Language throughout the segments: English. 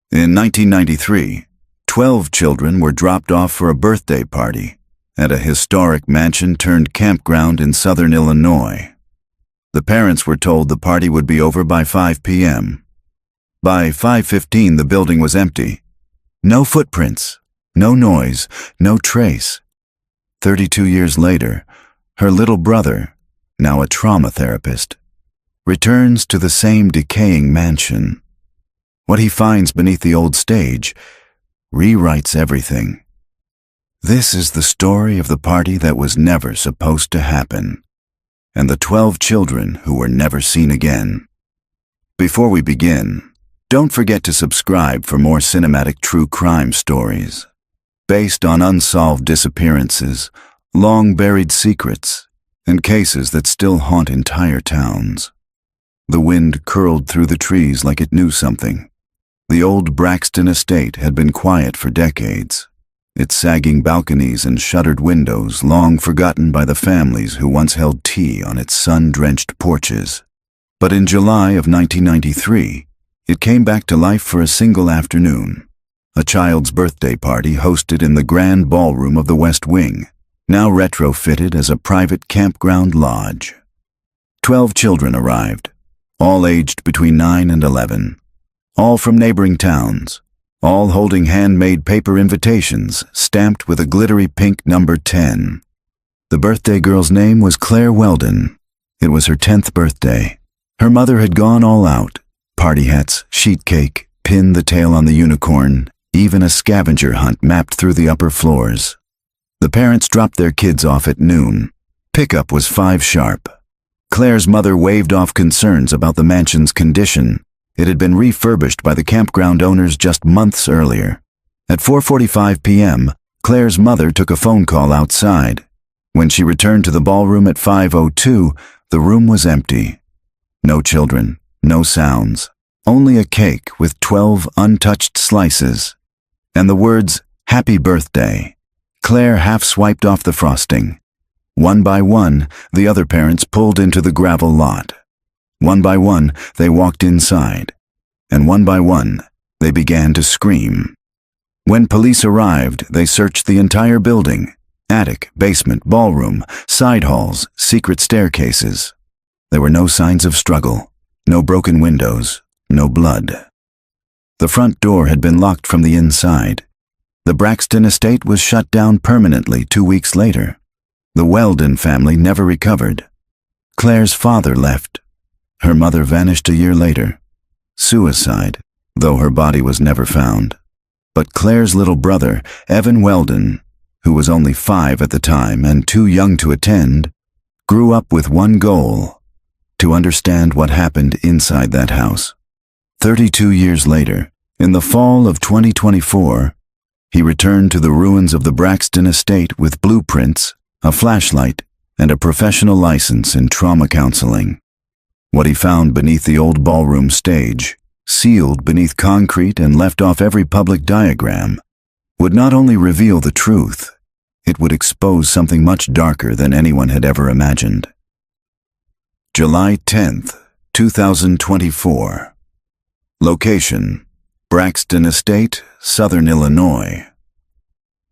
In 1993, 12 children were dropped off for a birthday party at a historic mansion-turned-campground in southern Illinois. The parents were told the party would be over by 5 p.m. By 5:15, the building was empty. No footprints, no noise, no trace. 32 years later, her little brother, now a trauma therapist, returns to the same decaying mansion. What he finds beneath the old stage rewrites everything. This is the story of the party that was never supposed to happen, and the 12 children who were never seen again. Before we begin, don't forget to subscribe for more cinematic true crime stories, based on unsolved disappearances, long-buried secrets, and cases that still haunt entire towns. The wind curled through the trees like it knew something. The old Braxton estate had been quiet for decades, its sagging balconies and shuttered windows long forgotten by the families who once held tea on its sun-drenched porches. But in July of 1993, it came back to life for a single afternoon. A child's birthday party hosted in the grand ballroom of the West Wing, now retrofitted as a private campground lodge. 12 children arrived, all aged between 9 and 11. All from neighboring towns, all holding handmade paper invitations stamped with a glittery pink number 10. The birthday girl's name was Claire Weldon. It was her 10th birthday. Her mother had gone all out. Party hats, sheet cake, pin the tail on the unicorn, even a scavenger hunt mapped through the upper floors. The parents dropped their kids off at noon. Pickup was 5 sharp. Claire's mother waved off concerns about the mansion's condition. It had been refurbished by the campground owners just months earlier. At 4:45 p.m., Claire's mother took a phone call outside. When she returned to the ballroom at 5:02, the room was empty. No children, no sounds, only a cake with 12 untouched slices. And the words, "Happy Birthday." Claire half swiped off the frosting. One by one, the other parents pulled into the gravel lot. One by one, they walked inside, and one by one, they began to scream. When police arrived, they searched the entire building: attic, basement, ballroom, side halls, secret staircases. There were no signs of struggle, no broken windows, no blood. The front door had been locked from the inside. The Braxton estate was shut down permanently 2 weeks later. The Weldon family never recovered. Claire's father left. Her mother vanished a year later. Suicide, though her body was never found. But Claire's little brother, Evan Weldon, who was only 5 at the time and too young to attend, grew up with one goal: to understand what happened inside that house. 32 years later, in the fall of 2024, he returned to the ruins of the Braxton estate with blueprints, a flashlight, and a professional license in trauma counseling. What he found beneath the old ballroom stage, sealed beneath concrete and left off every public diagram, would not only reveal the truth, it would expose something much darker than anyone had ever imagined. July 10th, 2024. Location: Braxton Estate, Southern Illinois.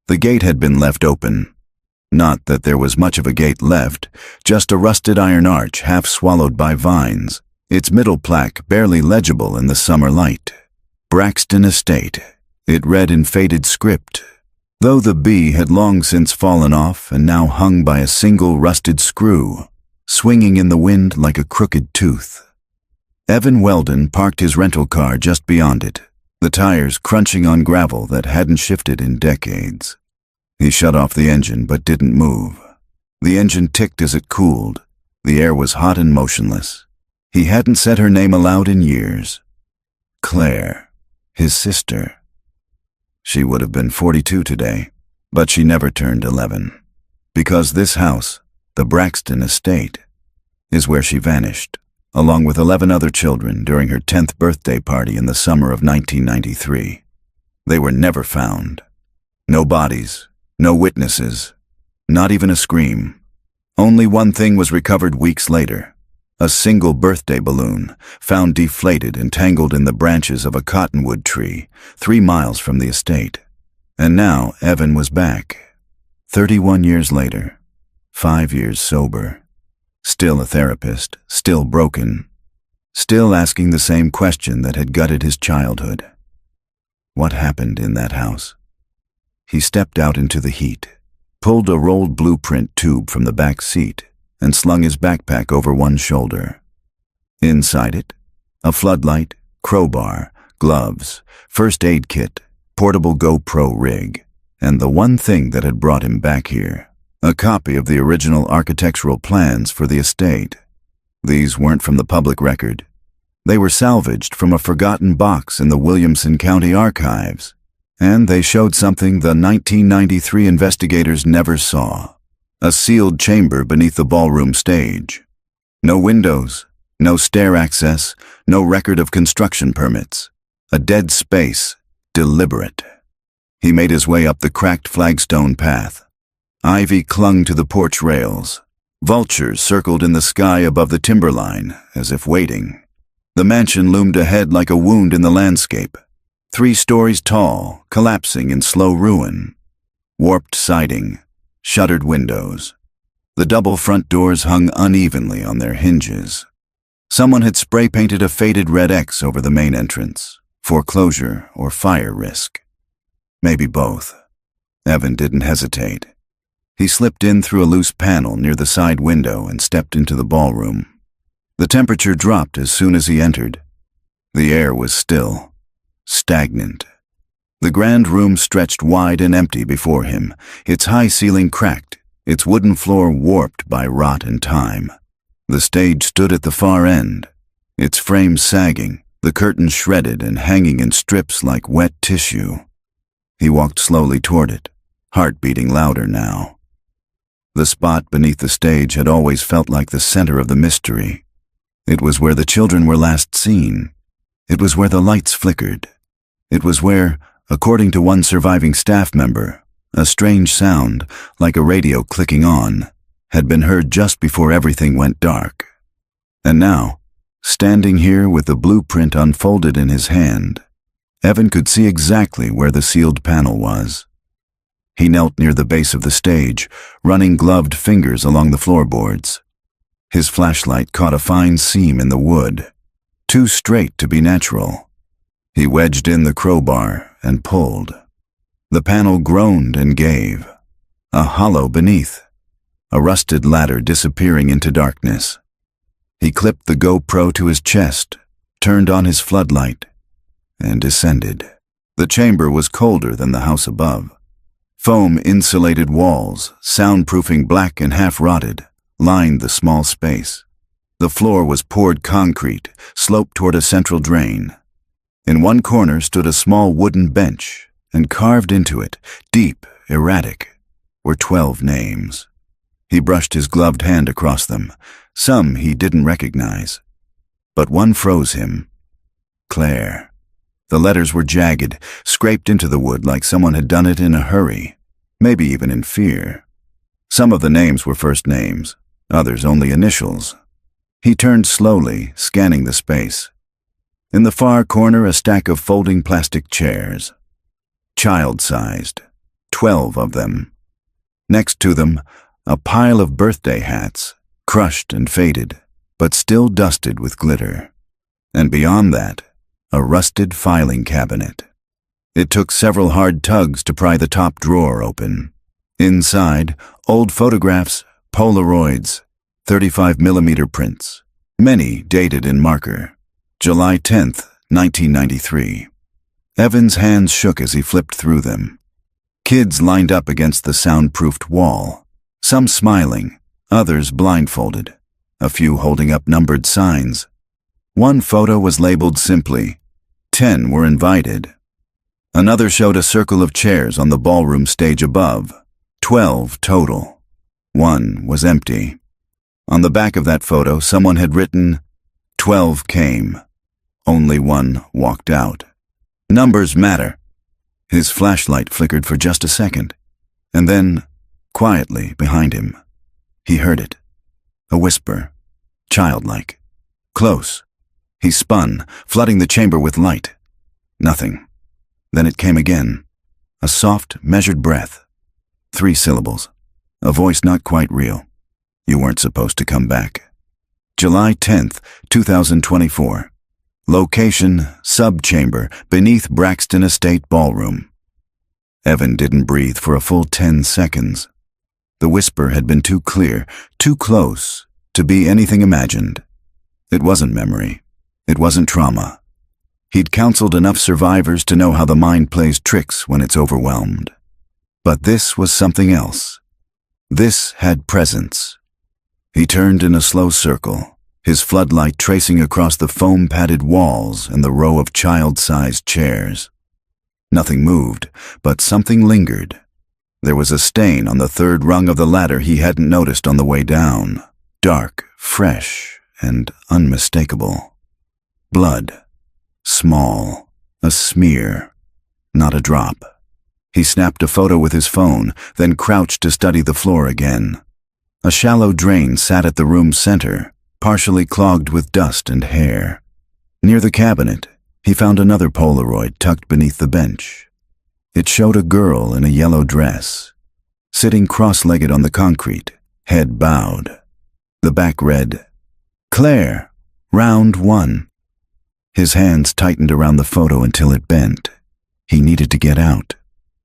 The gate had been left open. Not that there was much of a gate left, just a rusted iron arch half swallowed by vines, its middle plaque barely legible in the summer light. Braxton Estate, it read in faded script, though the B had long since fallen off and now hung by a single rusted screw, swinging in the wind like a crooked tooth. Evan Weldon parked his rental car just beyond it, the tires crunching on gravel that hadn't shifted in decades. He shut off the engine but didn't move. The engine ticked as it cooled. The air was hot and motionless. He hadn't said her name aloud in years. Claire, his sister. She would have been 42 today, but she never turned 11. Because this house, the Braxton estate, is where she vanished, along with 11 other children during her 10th birthday party in the summer of 1993. They were never found. No bodies. No witnesses, not even a scream. Only one thing was recovered weeks later: A single birthday balloon, found deflated and tangled in the branches of a cottonwood tree 3 miles from the estate. And now Evan was back, 31 years later, 5 years sober. Still a therapist, still broken, still asking the same question that had gutted his childhood. What happened in that house? He stepped out into the heat, pulled a rolled blueprint tube from the back seat, and slung his backpack over one shoulder. Inside it, a floodlight, crowbar, gloves, first aid kit, portable GoPro rig, and the one thing that had brought him back here, a copy of the original architectural plans for the estate. These weren't from the public record. They were salvaged from a forgotten box in the Williamson County Archives, and they showed something the 1993 investigators never saw. A sealed chamber beneath the ballroom stage. No windows, no stair access, no record of construction permits. A dead space, deliberate. He made his way up the cracked flagstone path. Ivy clung to the porch rails. Vultures circled in the sky above the timberline, as if waiting. The mansion loomed ahead like a wound in the landscape. 3 stories tall, collapsing in slow ruin. Warped siding, shuttered windows. The double front doors hung unevenly on their hinges. Someone had spray-painted a faded red X over the main entrance. Foreclosure or fire risk. Maybe both. Evan didn't hesitate. He slipped in through a loose panel near the side window and stepped into the ballroom. The temperature dropped as soon as he entered. The air was still, stagnant. The grand room stretched wide and empty before him, its high ceiling cracked, its wooden floor warped by rot and time. The stage stood at the far end, its frame sagging, the curtains shredded and hanging in strips like wet tissue. He walked slowly toward it, heart beating louder now. The spot beneath the stage had always felt like the center of the mystery. It was where the children were last seen. It was where the lights flickered. It was where, according to one surviving staff member, a strange sound, like a radio clicking on, had been heard just before everything went dark. And now, standing here with the blueprint unfolded in his hand, Evan could see exactly where the sealed panel was. He knelt near the base of the stage, running gloved fingers along the floorboards. His flashlight caught a fine seam in the wood, too straight to be natural. He wedged in the crowbar and pulled. The panel groaned and gave. A hollow beneath. A rusted ladder disappearing into darkness. He clipped the GoPro to his chest, turned on his floodlight, and descended. The chamber was colder than the house above. Foam-insulated walls, soundproofing black and half-rotted, lined the small space. The floor was poured concrete, sloped toward a central drain. In one corner stood a small wooden bench, and carved into it, deep, erratic, were 12 names. He brushed his gloved hand across them. Some he didn't recognize. But one froze him. Claire. The letters were jagged, scraped into the wood like someone had done it in a hurry, maybe even in fear. Some of the names were first names, others only initials. He turned slowly, scanning the space. In the far corner, a stack of folding plastic chairs. Child-sized, 12 of them. Next to them, a pile of birthday hats, crushed and faded, but still dusted with glitter. And beyond that, a rusted filing cabinet. It took several hard tugs to pry the top drawer open. Inside, old photographs, Polaroids, 35mm prints, many dated in marker. July 10th, 1993. Evan's hands shook as he flipped through them. Kids lined up against the soundproofed wall, some smiling, others blindfolded, a few holding up numbered signs. One photo was labeled simply, 10 were invited. Another showed a circle of chairs on the ballroom stage above, 12 total. One was empty. On the back of that photo, someone had written, 12 came. Only one walked out. Numbers matter. His flashlight flickered for just a second, and then, quietly behind him, he heard it. A whisper, childlike. Close. He spun, flooding the chamber with light. Nothing. Then it came again. A soft, measured breath. 3 syllables. A voice not quite real. You weren't supposed to come back. July 10th, 2024. Location, sub-chamber, beneath Braxton Estate Ballroom. Evan didn't breathe for a full 10 seconds. The whisper had been too clear, too close, to be anything imagined. It wasn't memory. It wasn't trauma. He'd counseled enough survivors to know how the mind plays tricks when it's overwhelmed. But this was something else. This had presence. He turned in a slow circle, his floodlight tracing across the foam-padded walls and the row of child-sized chairs. Nothing moved, but something lingered. There was a stain on the 3rd rung of the ladder he hadn't noticed on the way down. Dark, fresh, and unmistakable. Blood. Small. A smear. Not a drop. He snapped a photo with his phone, then crouched to study the floor again. A shallow drain sat at the room's center, partially clogged with dust and hair. Near the cabinet, he found another Polaroid tucked beneath the bench. It showed a girl in a yellow dress, sitting cross-legged on the concrete, head bowed. The back read, "Claire, round 1. His hands tightened around the photo until it bent. He needed to get out,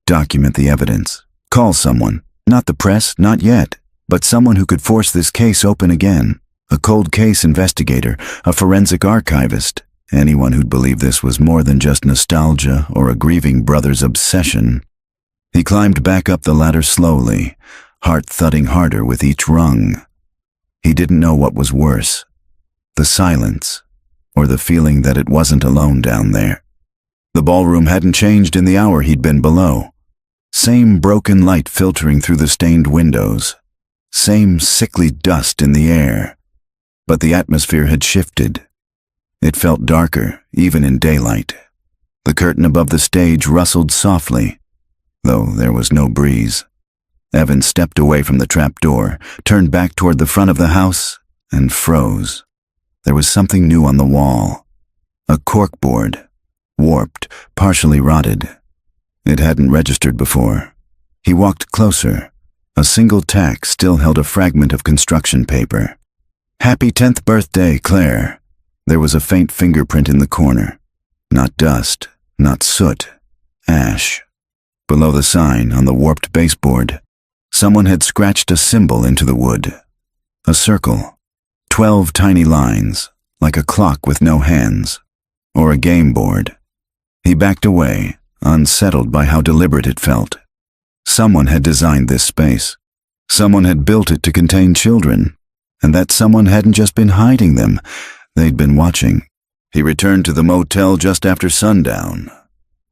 document the evidence, call someone, not the press, not yet, but someone who could force this case open again, a cold case investigator, a forensic archivist, anyone who'd believe this was more than just nostalgia or a grieving brother's obsession. He climbed back up the ladder slowly, heart thudding harder with each rung. He didn't know what was worse, the silence, or the feeling that it wasn't alone down there. The ballroom hadn't changed in the hour he'd been below. Same broken light filtering through the stained windows. Same sickly dust in the air. But the atmosphere had shifted. It felt darker, even in daylight. The curtain above the stage rustled softly, though there was no breeze. Evan stepped away from the trapdoor, turned back toward the front of the house, and froze. There was something new on the wall. A corkboard, warped, partially rotted. It hadn't registered before. He walked closer. A single tack still held a fragment of construction paper. "Happy 10th birthday, Claire." There was a faint fingerprint in the corner. Not dust, not soot, ash. Below the sign, on the warped baseboard, someone had scratched a symbol into the wood. A circle. 12 tiny lines, like a clock with no hands, or a game board. He backed away, unsettled by how deliberate it felt. Someone had designed this space. Someone had built it to contain children, and that someone hadn't just been hiding them, they'd been watching. He returned to the motel just after sundown.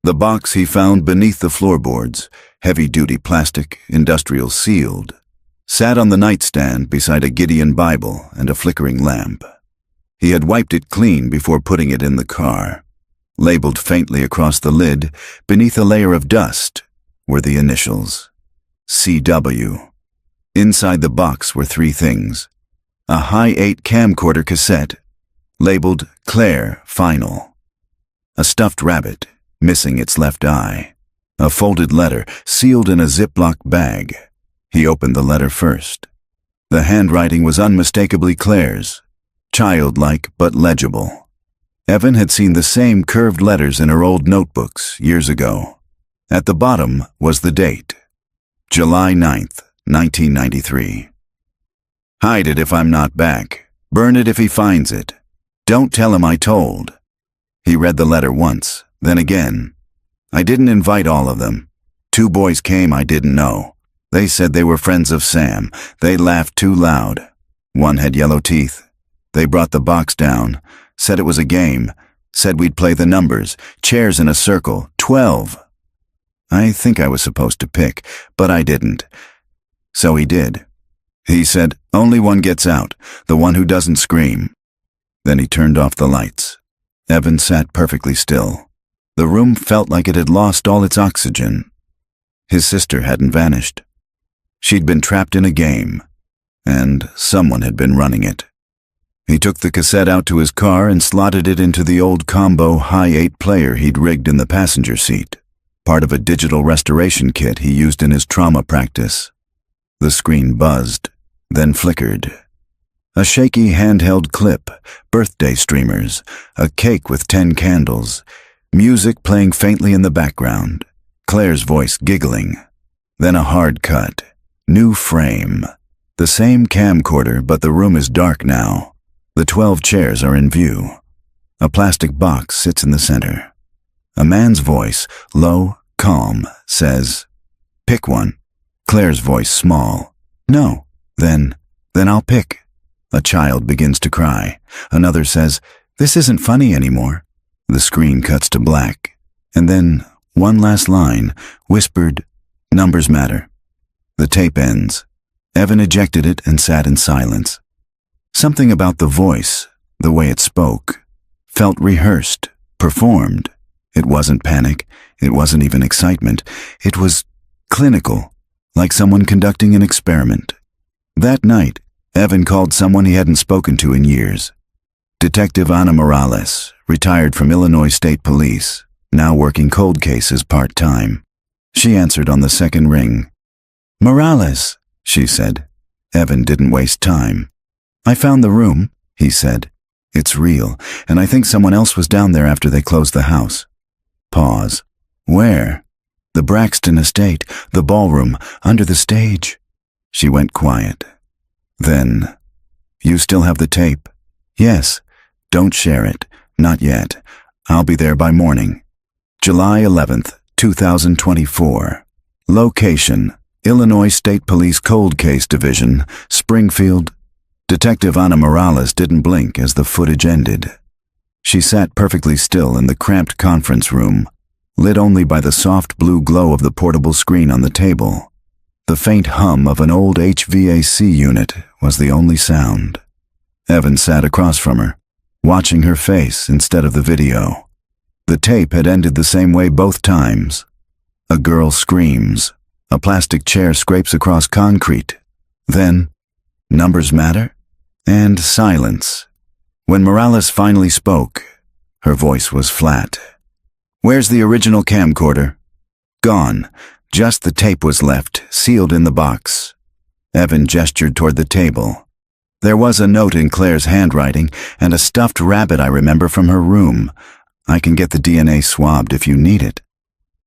The box he found beneath the floorboards, heavy-duty plastic, industrial sealed, sat on the nightstand beside a Gideon Bible and a flickering lamp. He had wiped it clean before putting it in the car. Labeled faintly across the lid, beneath a layer of dust, were the initials. CW. Inside the box were 3 things. A high-8 camcorder cassette, labeled Claire Final. A stuffed rabbit, missing its left eye. A folded letter, sealed in a Ziploc bag. He opened the letter first. The handwriting was unmistakably Claire's, childlike but legible. Evan had seen the same curved letters in her old notebooks years ago. At the bottom was the date, July 9th, 1993. "Hide it if I'm not back. Burn it if he finds it. Don't tell him I told." He read the letter once, then again. "I didn't invite all of them. 2 boys came I didn't know. They said they were friends of Sam. They laughed too loud. One had yellow teeth. They brought the box down, said it was a game, said we'd play the numbers, chairs in a circle, 12. I think I was supposed to pick, but I didn't. So he did. He said, only one gets out, the one who doesn't scream." Then he turned off the lights. Evan sat perfectly still. The room felt like it had lost all its oxygen. His sister hadn't vanished. She'd been trapped in a game, and someone had been running it. He took the cassette out to his car and slotted it into the old combo high-8 player he'd rigged in the passenger seat, part of a digital restoration kit he used in his trauma practice. The screen buzzed, then flickered. A shaky handheld clip, birthday streamers, a cake with 10 candles, music playing faintly in the background, Claire's voice giggling. Then a hard cut, new frame. The same camcorder, but the room is dark now. The 12 chairs are in view. A plastic box sits in the center. A man's voice, low, calm, says, "Pick one." Claire's voice small. "No." Then I'll pick." A child begins to cry. Another says, "This isn't funny anymore." The screen cuts to black. And then one last line, whispered, "Numbers matter." The tape ends. Evan ejected it and sat in silence. Something about the voice, the way it spoke, felt rehearsed, performed. It wasn't panic. It wasn't even excitement. It was clinical, like someone conducting an experiment. That night, Evan called someone he hadn't spoken to in years. Detective Ana Morales, retired from Illinois State Police, now working cold cases part-time. She answered on the second ring. "Morales," she said. Evan didn't waste time. "I found the room," he said. "It's real, and I think someone else was down there after they closed the house." Pause. "Where?" "The Braxton estate, the ballroom, under the stage." She went quiet. Then, "You still have the tape?" "Yes." "Don't share it. Not yet. I'll be there by morning." July 11th, 2024. Location: Illinois State Police Cold Case Division, Springfield. Detective Ana Morales didn't blink as the footage ended. She sat perfectly still in the cramped conference room, lit only by the soft blue glow of the portable screen on the table. The faint hum of an old HVAC unit was the only sound. Evan sat across from her, watching her face instead of the video. The tape had ended the same way both times. A girl screams. A plastic chair scrapes across concrete. Then, "Numbers matter?" And silence. When Morales finally spoke, her voice was flat. "Where's the original camcorder?" "Gone. Just the tape was left, sealed in the box." Evan gestured toward the table. "There was a note in Claire's handwriting and a stuffed rabbit I remember from her room. I can get the DNA swabbed if you need it."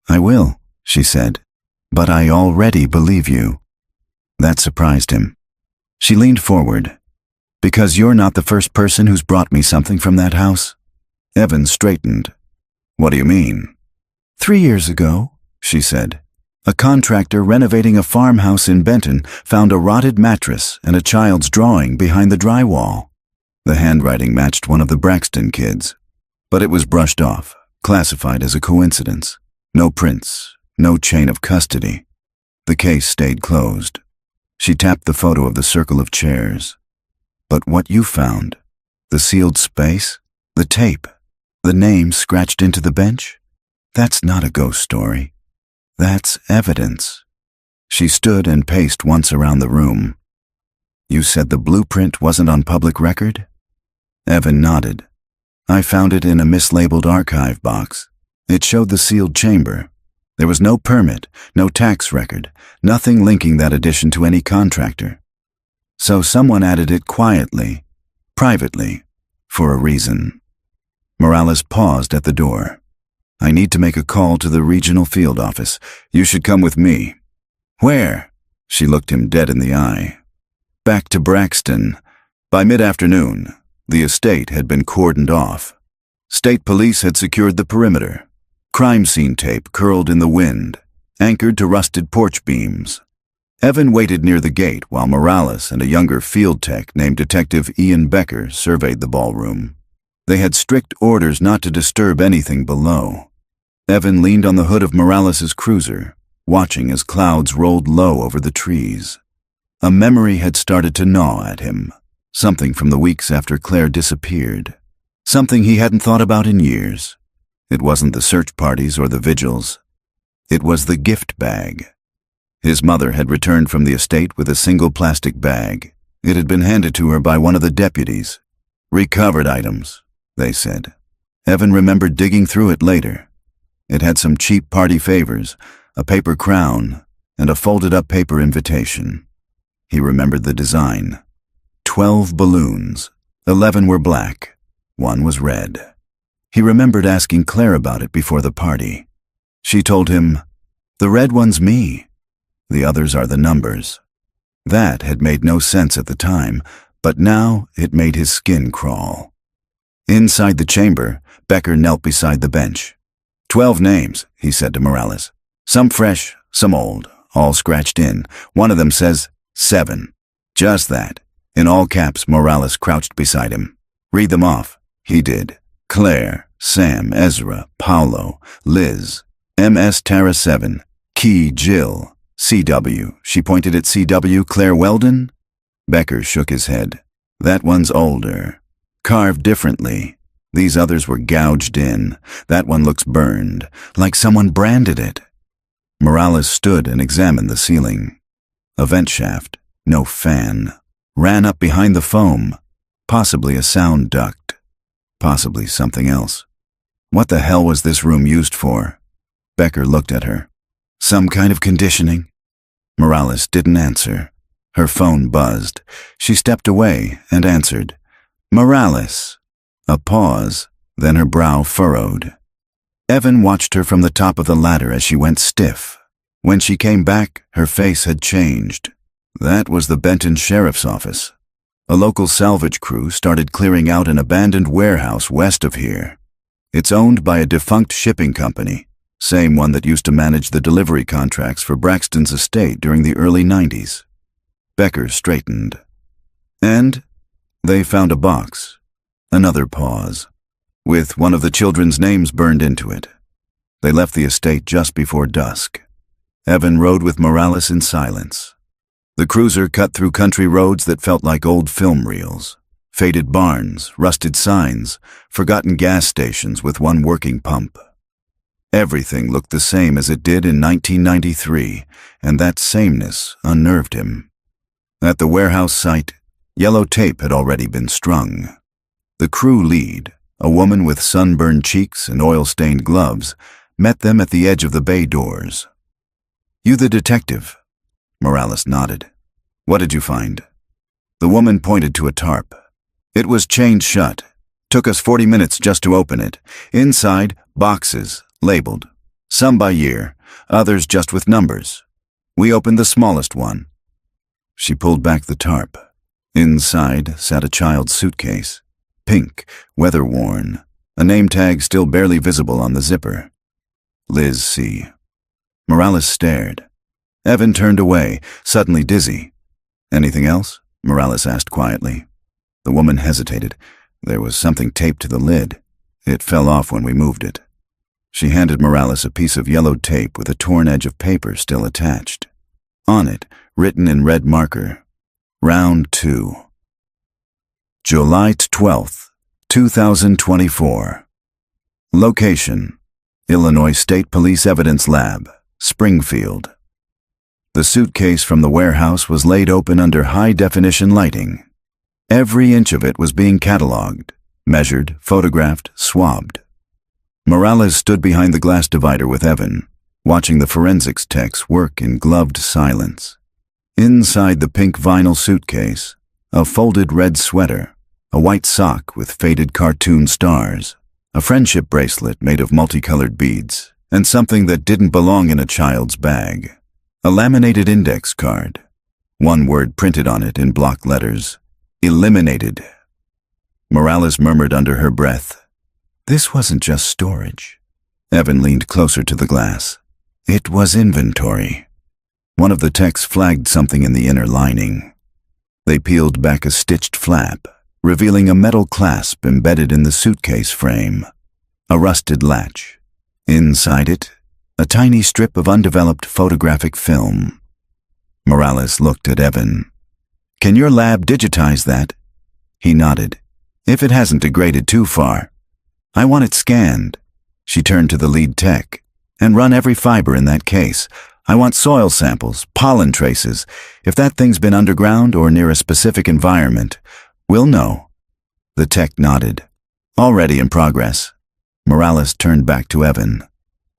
"I will," she said. "But I already believe you." That surprised him. She leaned forward. "Because you're not the first person who's brought me something from that house?" Evan straightened. "What do you mean?" 3 years ago," she said, "a contractor renovating a farmhouse in Benton found a rotted mattress and a child's drawing behind the drywall. The handwriting matched one of the Braxton kids, but it was brushed off, classified as a coincidence. No prints, no chain of custody. The case stayed closed. She tapped the photo of the circle of chairs. "But what you found, the sealed space, the tape, the name scratched into the bench, that's not a ghost story. That's evidence." She stood and paced once around the room. "You said the blueprint wasn't on public record?" Evan nodded. "I found it in a mislabeled archive box. It showed the sealed chamber. There was no permit, no tax record, nothing linking that addition to any contractor. So someone added it quietly, privately, for a reason." Morales paused at the door. "I need to make a call to the regional field office. You should come with me." "Where?" She looked him dead in the eye. "Back to Braxton. By mid-afternoon, the estate had been cordoned off. State police had secured the perimeter. Crime scene tape curled in the wind, anchored to rusted porch beams. Evan waited near the gate while Morales and a younger field tech named Detective Ian Becker surveyed the ballroom. They had strict orders not to disturb anything below. Evan leaned on the hood of Morales's cruiser, watching as clouds rolled low over the trees. A memory had started to gnaw at him, something from the weeks after Claire disappeared, something he hadn't thought about in years. It wasn't the search parties or the vigils. It was the gift bag. His mother had returned from the estate with a single plastic bag. It had been handed to her by one of the deputies. Recovered items, they said. Evan remembered digging through it later. It had some cheap party favors, a paper crown, and a folded-up paper invitation. He remembered the design. 12 balloons. 11 were black. 1 was red. He remembered asking Claire about it before the party. She told him, "The red one's me. The others are the numbers." That had made no sense at the time, but now it made his skin crawl. Inside the chamber, Becker knelt beside the bench. 12 names, he said to Morales. Some fresh, some old, all scratched in. One of them says 7. Just that. In all caps, Morales crouched beside him. Read them off. He did. Claire, Sam, Ezra, Paolo, Liz, MS Tara 7, Key, Jill, CW. She pointed at CW, Claire Weldon? Becker shook his head. That one's older. Carved differently. These others were gouged in. That one looks burned, like someone branded it. Morales stood and examined the ceiling. A vent shaft, no fan, ran up behind the foam, possibly a sound duct, possibly something else. What the hell was this room used for? Becker looked at her. Some kind of conditioning? Morales didn't answer. Her phone buzzed. She stepped away and answered. Morales. A pause, then her brow furrowed. Evan watched her from the top of the ladder as she went stiff. When she came back, her face had changed. That was the Benton Sheriff's Office. A local salvage crew started clearing out an abandoned warehouse west of here. It's owned by a defunct shipping company, same one that used to manage the delivery contracts for Braxton's estate during the early 90s. Becker straightened. And they found a box. Another pause, with one of the children's names burned into it. They left the estate just before dusk. Evan rode with Morales in silence. The cruiser cut through country roads that felt like old film reels. Faded barns, rusted signs, forgotten gas stations with one working pump. Everything looked the same as it did in 1993, and that sameness unnerved him. At the warehouse site, yellow tape had already been strung. The crew lead, a woman with sunburned cheeks and oil-stained gloves, met them at the edge of the bay doors. You the detective? Morales nodded. What did you find? The woman pointed to a tarp. It was chained shut. Took us 40 minutes just to open it. Inside, boxes, labeled. Some by year, others just with numbers. We opened the smallest one. She pulled back the tarp. Inside sat a child's suitcase. Pink, weather-worn, a name tag still barely visible on the zipper. Liz C. Morales stared. Evan turned away, suddenly dizzy. Anything else? Morales asked quietly. The woman hesitated. There was something taped to the lid. It fell off when we moved it. She handed Morales a piece of yellowed tape with a torn edge of paper still attached. On it, written in red marker, Round 2. July 12th, 2024. Location: Illinois State Police Evidence Lab, Springfield. The suitcase from the warehouse was laid open under high-definition lighting. Every inch of it was being cataloged, measured, photographed, swabbed. Morales stood behind the glass divider with Evan, watching the forensics techs work in gloved silence. Inside the pink vinyl suitcase, a folded red sweater, a white sock with faded cartoon stars, a friendship bracelet made of multicolored beads, and something that didn't belong in a child's bag. A laminated index card. One word printed on it in block letters. Eliminated. Morales murmured under her breath. This wasn't just storage. Evan leaned closer to the glass. It was inventory. One of the techs flagged something in the inner lining. They peeled back a stitched flap, revealing a metal clasp embedded in the suitcase frame. A rusted latch. Inside it, a tiny strip of undeveloped photographic film. Morales looked at Evan. Can your lab digitize that? He nodded. If it hasn't degraded too far. I want it scanned. She turned to the lead tech. And run every fiber in that case. I want soil samples, pollen traces. If that thing's been underground or near a specific environment, we'll know. The tech nodded. Already in progress. Morales turned back to Evan.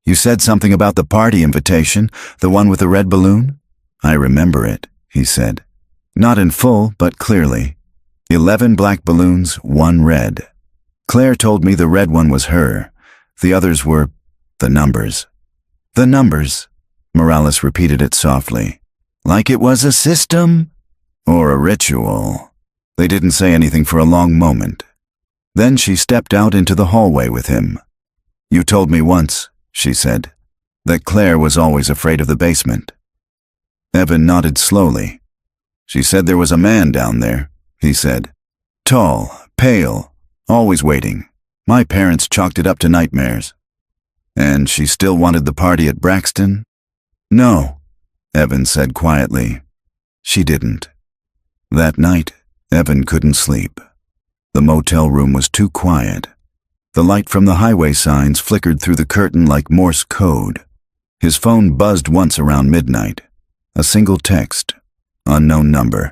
You said something about the party invitation, the one with the red balloon? I remember it, he said. Not in full, but clearly. 11 black balloons, 1 red. Claire told me the red one was her. The others were the numbers. The numbers, Morales repeated it softly. Like it was a system? Or a ritual. They didn't say anything for a long moment. Then she stepped out into the hallway with him. You told me once, she said, that Claire was always afraid of the basement. Evan nodded slowly. She said there was a man down there, he said. Tall, pale, always waiting. My parents chalked it up to nightmares. And she still wanted the party at Braxton? No, Evan said quietly. She didn't. That night, Evan couldn't sleep. The motel room was too quiet. The light from the highway signs flickered through the curtain like Morse code. His phone buzzed once around midnight. A single text. Unknown number.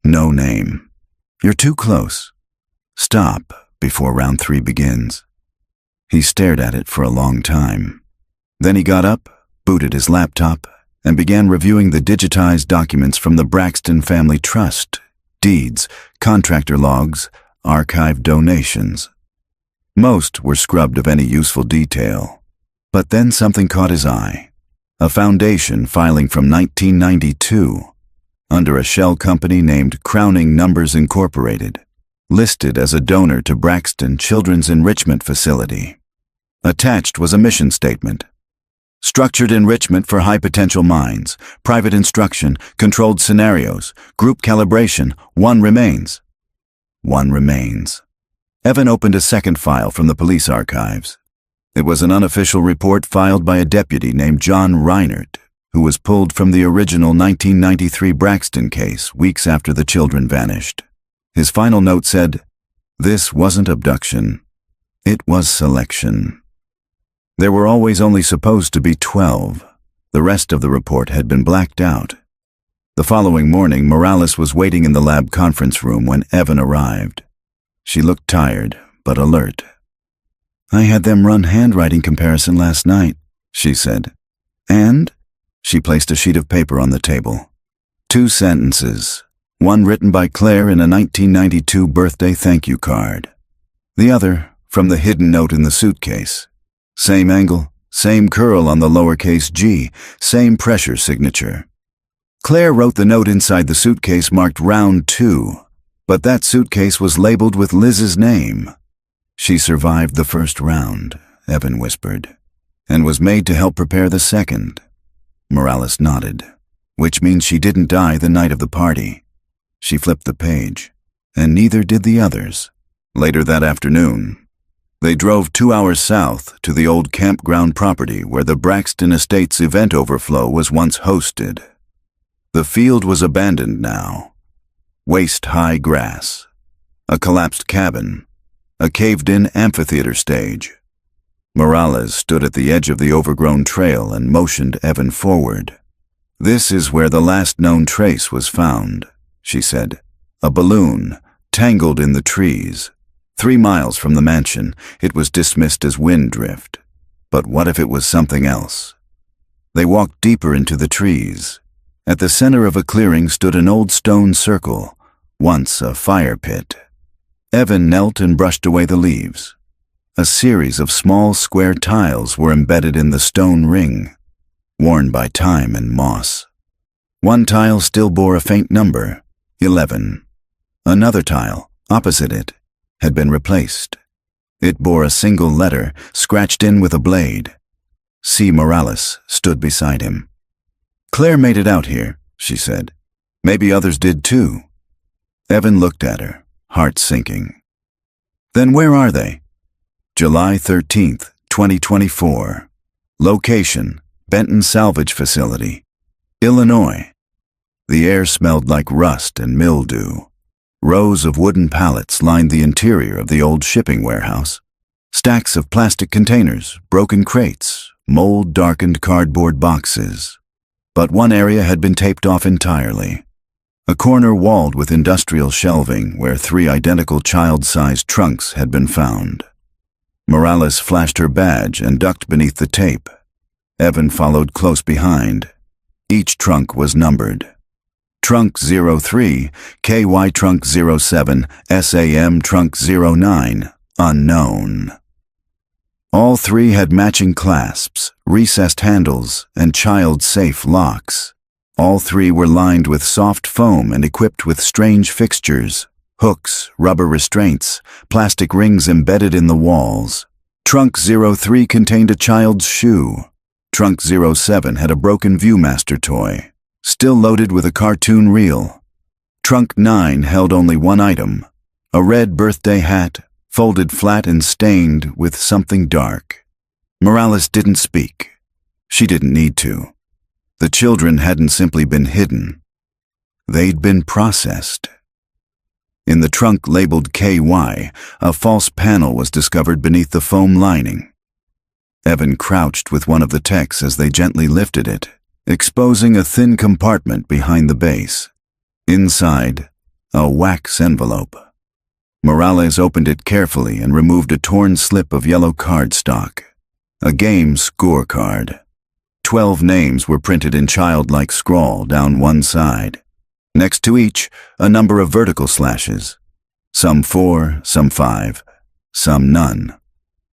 No name. You're too close. Stop before round 3 begins. He stared at it for a long time. Then he got up, booted his laptop, and began reviewing the digitized documents from the Braxton Family Trust, deeds, contractor logs, archived donations. Most were scrubbed of any useful detail. But then something caught his eye. A foundation filing from 1992, under a shell company named Crowning Numbers Incorporated, listed as a donor to Braxton Children's Enrichment Facility. Attached was a mission statement. Structured enrichment for high-potential minds, private instruction, controlled scenarios, group calibration, 1 remains. 1 remains. Evan opened a second file from the police archives. It was an unofficial report filed by a deputy named John Reinert, who was pulled from the original 1993 Braxton case weeks after the children vanished. His final note said, "This wasn't abduction. It was selection." There were always only supposed to be 12. The rest of the report had been blacked out. The following morning, Morales was waiting in the lab conference room when Evan arrived. She looked tired, but alert. I had them run handwriting comparison last night, she said. And? She placed a sheet of paper on the table. 2 sentences, one written by Claire in a 1992 birthday thank you card. The other from the hidden note in the suitcase. Same angle, same curl on the lowercase g, same pressure signature. Claire wrote the note inside the suitcase marked round 2, but that suitcase was labeled with Liz's name. She survived the first round, Evan whispered, and was made to help prepare the second. Morales nodded, which means she didn't die the night of the party. She flipped the page, and neither did the others. Later that afternoon, they drove 2 hours south to the old campground property where the Braxton Estates event overflow was once hosted. The field was abandoned now. Waist-high grass, a collapsed cabin, a caved-in amphitheater stage. Morales stood at the edge of the overgrown trail and motioned Evan forward. This is where the last known trace was found, she said. A balloon, tangled in the trees. 3 miles from the mansion, it was dismissed as wind drift. But what if it was something else? They walked deeper into the trees. At the center of a clearing stood an old stone circle, once a fire pit. Evan knelt and brushed away the leaves. A series of small square tiles were embedded in the stone ring, worn by time and moss. One tile still bore a faint number, 11. Another tile, opposite it, had been replaced. It bore a single letter, scratched in with a blade. C. Morales stood beside him. Claire made it out here, she said. Maybe others did too. Evan looked at her, heart sinking. Then where are they? July 13th, 2024. Location, Benton Salvage Facility, Illinois. The air smelled like rust and mildew. Rows of wooden pallets lined the interior of the old shipping warehouse. Stacks of plastic containers, broken crates, mold-darkened cardboard boxes. But one area had been taped off entirely. A corner walled with industrial shelving where 3 identical child-sized trunks had been found. Morales flashed her badge and ducked beneath the tape. Evan followed close behind. Each trunk was numbered. Trunk 03, KY Trunk 07, SAM Trunk 09, unknown. All 3 had matching clasps, recessed handles, and child-safe locks. All 3 were lined with soft foam and equipped with strange fixtures, hooks, rubber restraints, plastic rings embedded in the walls. Trunk 03 contained a child's shoe. Trunk 07 had a broken Viewmaster toy, still loaded with a cartoon reel. Trunk 9 held only one item, a red birthday hat, folded flat and stained with something dark. Morales didn't speak. She didn't need to. The children hadn't simply been hidden. They'd been processed. In the trunk labeled KY, a false panel was discovered beneath the foam lining. Evan crouched with one of the techs as they gently lifted it, exposing a thin compartment behind the base. Inside, a wax envelope. Morales opened it carefully and removed a torn slip of yellow cardstock, a game scorecard. 12 names were printed in childlike scrawl down one side. Next to each, a number of vertical slashes. Some 4, some 5, some none.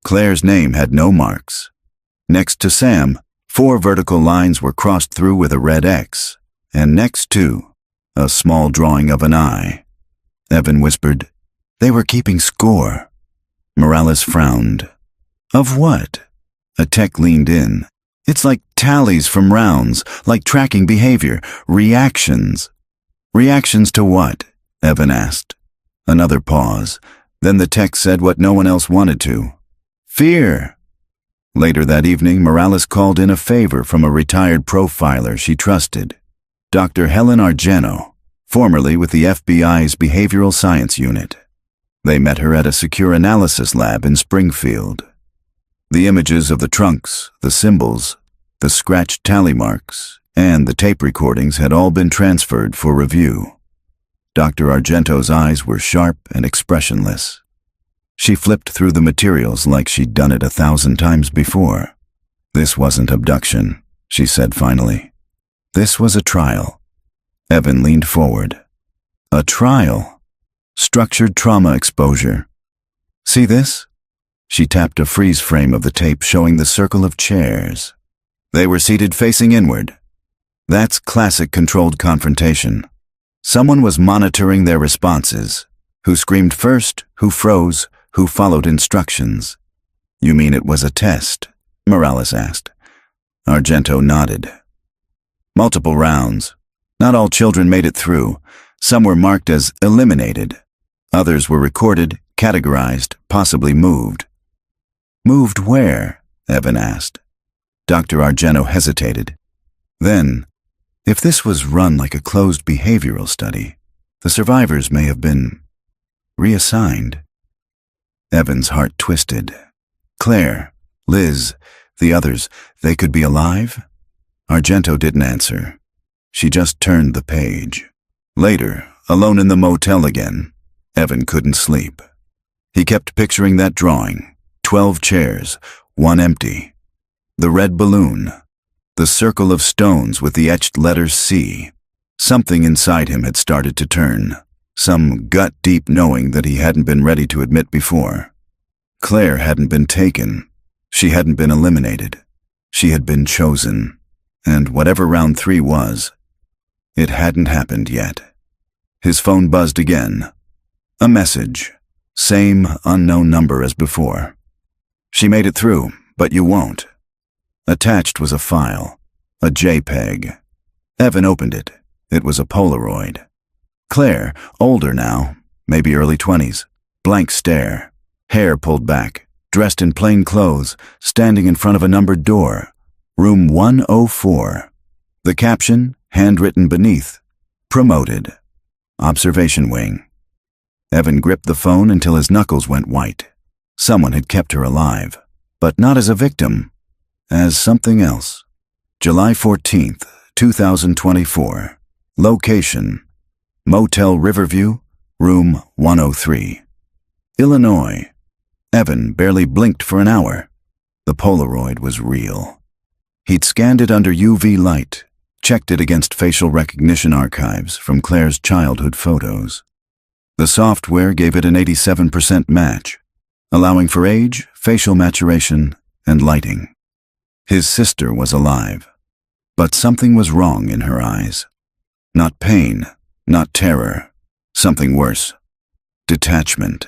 Claire's name had no marks. Next to Sam, 4 vertical lines were crossed through with a red X, and next to, a small drawing of an eye. Evan whispered, "They were keeping score." Morales frowned. "Of what?" A tech leaned in. "It's like tallies from rounds, like tracking behavior, reactions." "Reactions to what?" Evan asked. Another pause. Then the tech said what no one else wanted to. "Fear." Later that evening, Morales called in a favor from a retired profiler she trusted, Dr. Helen Argento, formerly with the FBI's Behavioral Science Unit. They met her at a secure analysis lab in Springfield. The images of the trunks, the symbols, the scratched tally marks, and the tape recordings had all been transferred for review. Dr. Argento's eyes were sharp and expressionless. She flipped through the materials like she'd done it 1,000 times before. "This wasn't abduction," she said finally. "This was a trial." Evan leaned forward. "A trial? Structured trauma exposure. See this?" She tapped a freeze frame of the tape showing the circle of chairs. They were seated facing inward. That's classic controlled confrontation. Someone was monitoring their responses. Who screamed first, who froze, who followed instructions. "You mean it was a test?" Morales asked. Argento nodded. "Multiple rounds. Not all children made it through. Some were marked as eliminated. Others were recorded, categorized, possibly moved." "Moved where?" Evan asked. Dr. Argento hesitated. Then, if this was run like a closed behavioral study, the survivors may have been reassigned. Evan's heart twisted. Claire, Liz, the others, they could be alive? Argento didn't answer. She just turned the page. Later, alone in the motel again, Evan couldn't sleep. He kept picturing that drawing. 12 chairs, one empty. The red balloon. The circle of stones with the etched letters C. Something inside him had started to turn. Some gut-deep knowing that he hadn't been ready to admit before. Claire hadn't been taken. She hadn't been eliminated. She had been chosen. And whatever round 3 was, it hadn't happened yet. His phone buzzed again. A message. Same unknown number as before. "She made it through, but you won't." Attached was a file, a JPEG. Evan opened it. It was a Polaroid. Claire, older now, maybe early 20s, blank stare, hair pulled back, dressed in plain clothes, standing in front of a numbered door. Room 104. The caption, handwritten beneath, promoted. Observation wing. Evan gripped the phone until his knuckles went white. Someone had kept her alive, but not as a victim, as something else. July 14th, 2024. Location, Motel Riverview, room 103. Illinois. Evan barely blinked for an hour. The Polaroid was real. He'd scanned it under UV light, checked it against facial recognition archives from Claire's childhood photos. The software gave it an 87% match, allowing for age, facial maturation, and lighting. His sister was alive, but something was wrong in her eyes. Not pain, not terror, something worse. Detachment.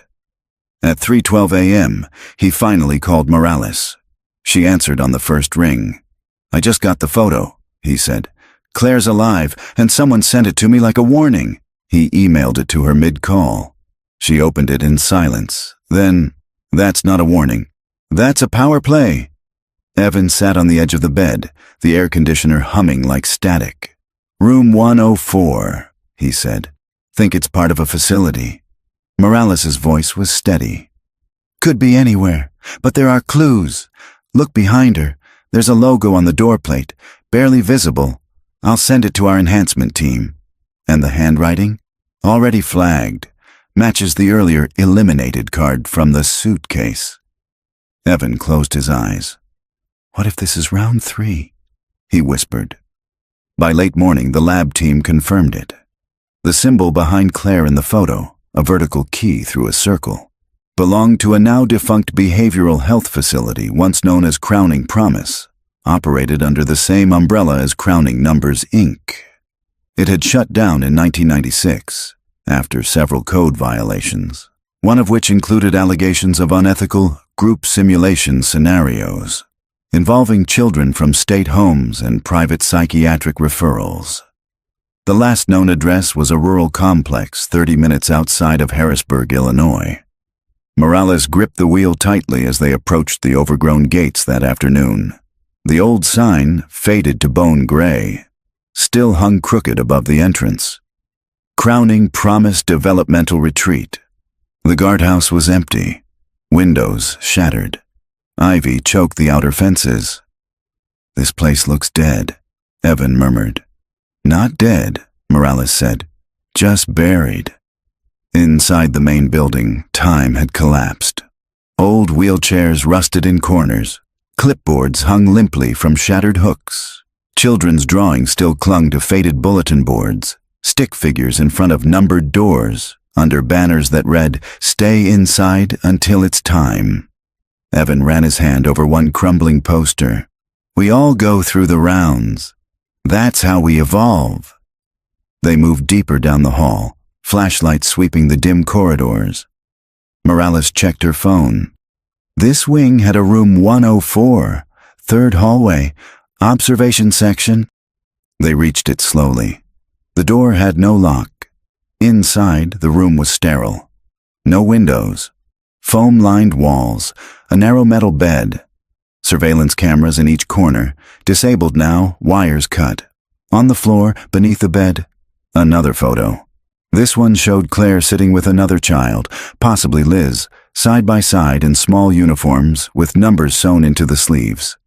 At 3:12 a.m., he finally called Morales. She answered on the first ring. "I just got the photo," he said. "Claire's alive, and someone sent it to me like a warning." He emailed it to her mid-call. She opened it in silence. Then, "That's not a warning. That's a power play." Evan sat on the edge of the bed, the air conditioner humming like static. "Room 104, he said. "Think it's part of a facility." Morales' voice was steady. "Could be anywhere, but there are clues. Look behind her. There's a logo on the door plate, barely visible. I'll send it to our enhancement team." And the handwriting? Already flagged. Matches the earlier eliminated card from the suitcase. Evan closed his eyes. "What if this is round 3? He whispered. By late morning, the lab team confirmed it. The symbol behind Claire in the photo, a vertical key through a circle, belonged to a now-defunct behavioral health facility once known as Crowning Promise, operated under the same umbrella as Crowning Numbers, Inc. It had shut down in 1996, after several code violations, one of which included allegations of unethical group simulation scenarios, involving children from state homes and private psychiatric referrals. The last known address was a rural complex 30 minutes outside of Harrisburg, Illinois. Morales gripped the wheel tightly as they approached the overgrown gates that afternoon. The old sign, faded to bone gray, still hung crooked above the entrance. Crowning Promise Developmental Retreat. The guardhouse was empty, windows shattered. Ivy choked the outer fences. "This place looks dead," Evan murmured. "Not dead," Morales said. "Just buried." Inside the main building, time had collapsed. Old wheelchairs rusted in corners. Clipboards hung limply from shattered hooks. Children's drawings still clung to faded bulletin boards. Stick figures in front of numbered doors, under banners that read, "Stay inside until it's time." Evan ran his hand over one crumbling poster. "We all go through the rounds. That's how we evolve." They moved deeper down the hall, flashlights sweeping the dim corridors. Morales checked her phone. This wing had a room 104, third hallway, observation section. They reached it slowly. The door had no lock. Inside, the room was sterile. No windows. Foam-lined walls, a narrow metal bed. Surveillance cameras in each corner, disabled now, wires cut. On the floor, beneath the bed, another photo. This one showed Claire sitting with another child, possibly Liz, side by side in small uniforms with numbers sewn into the sleeves.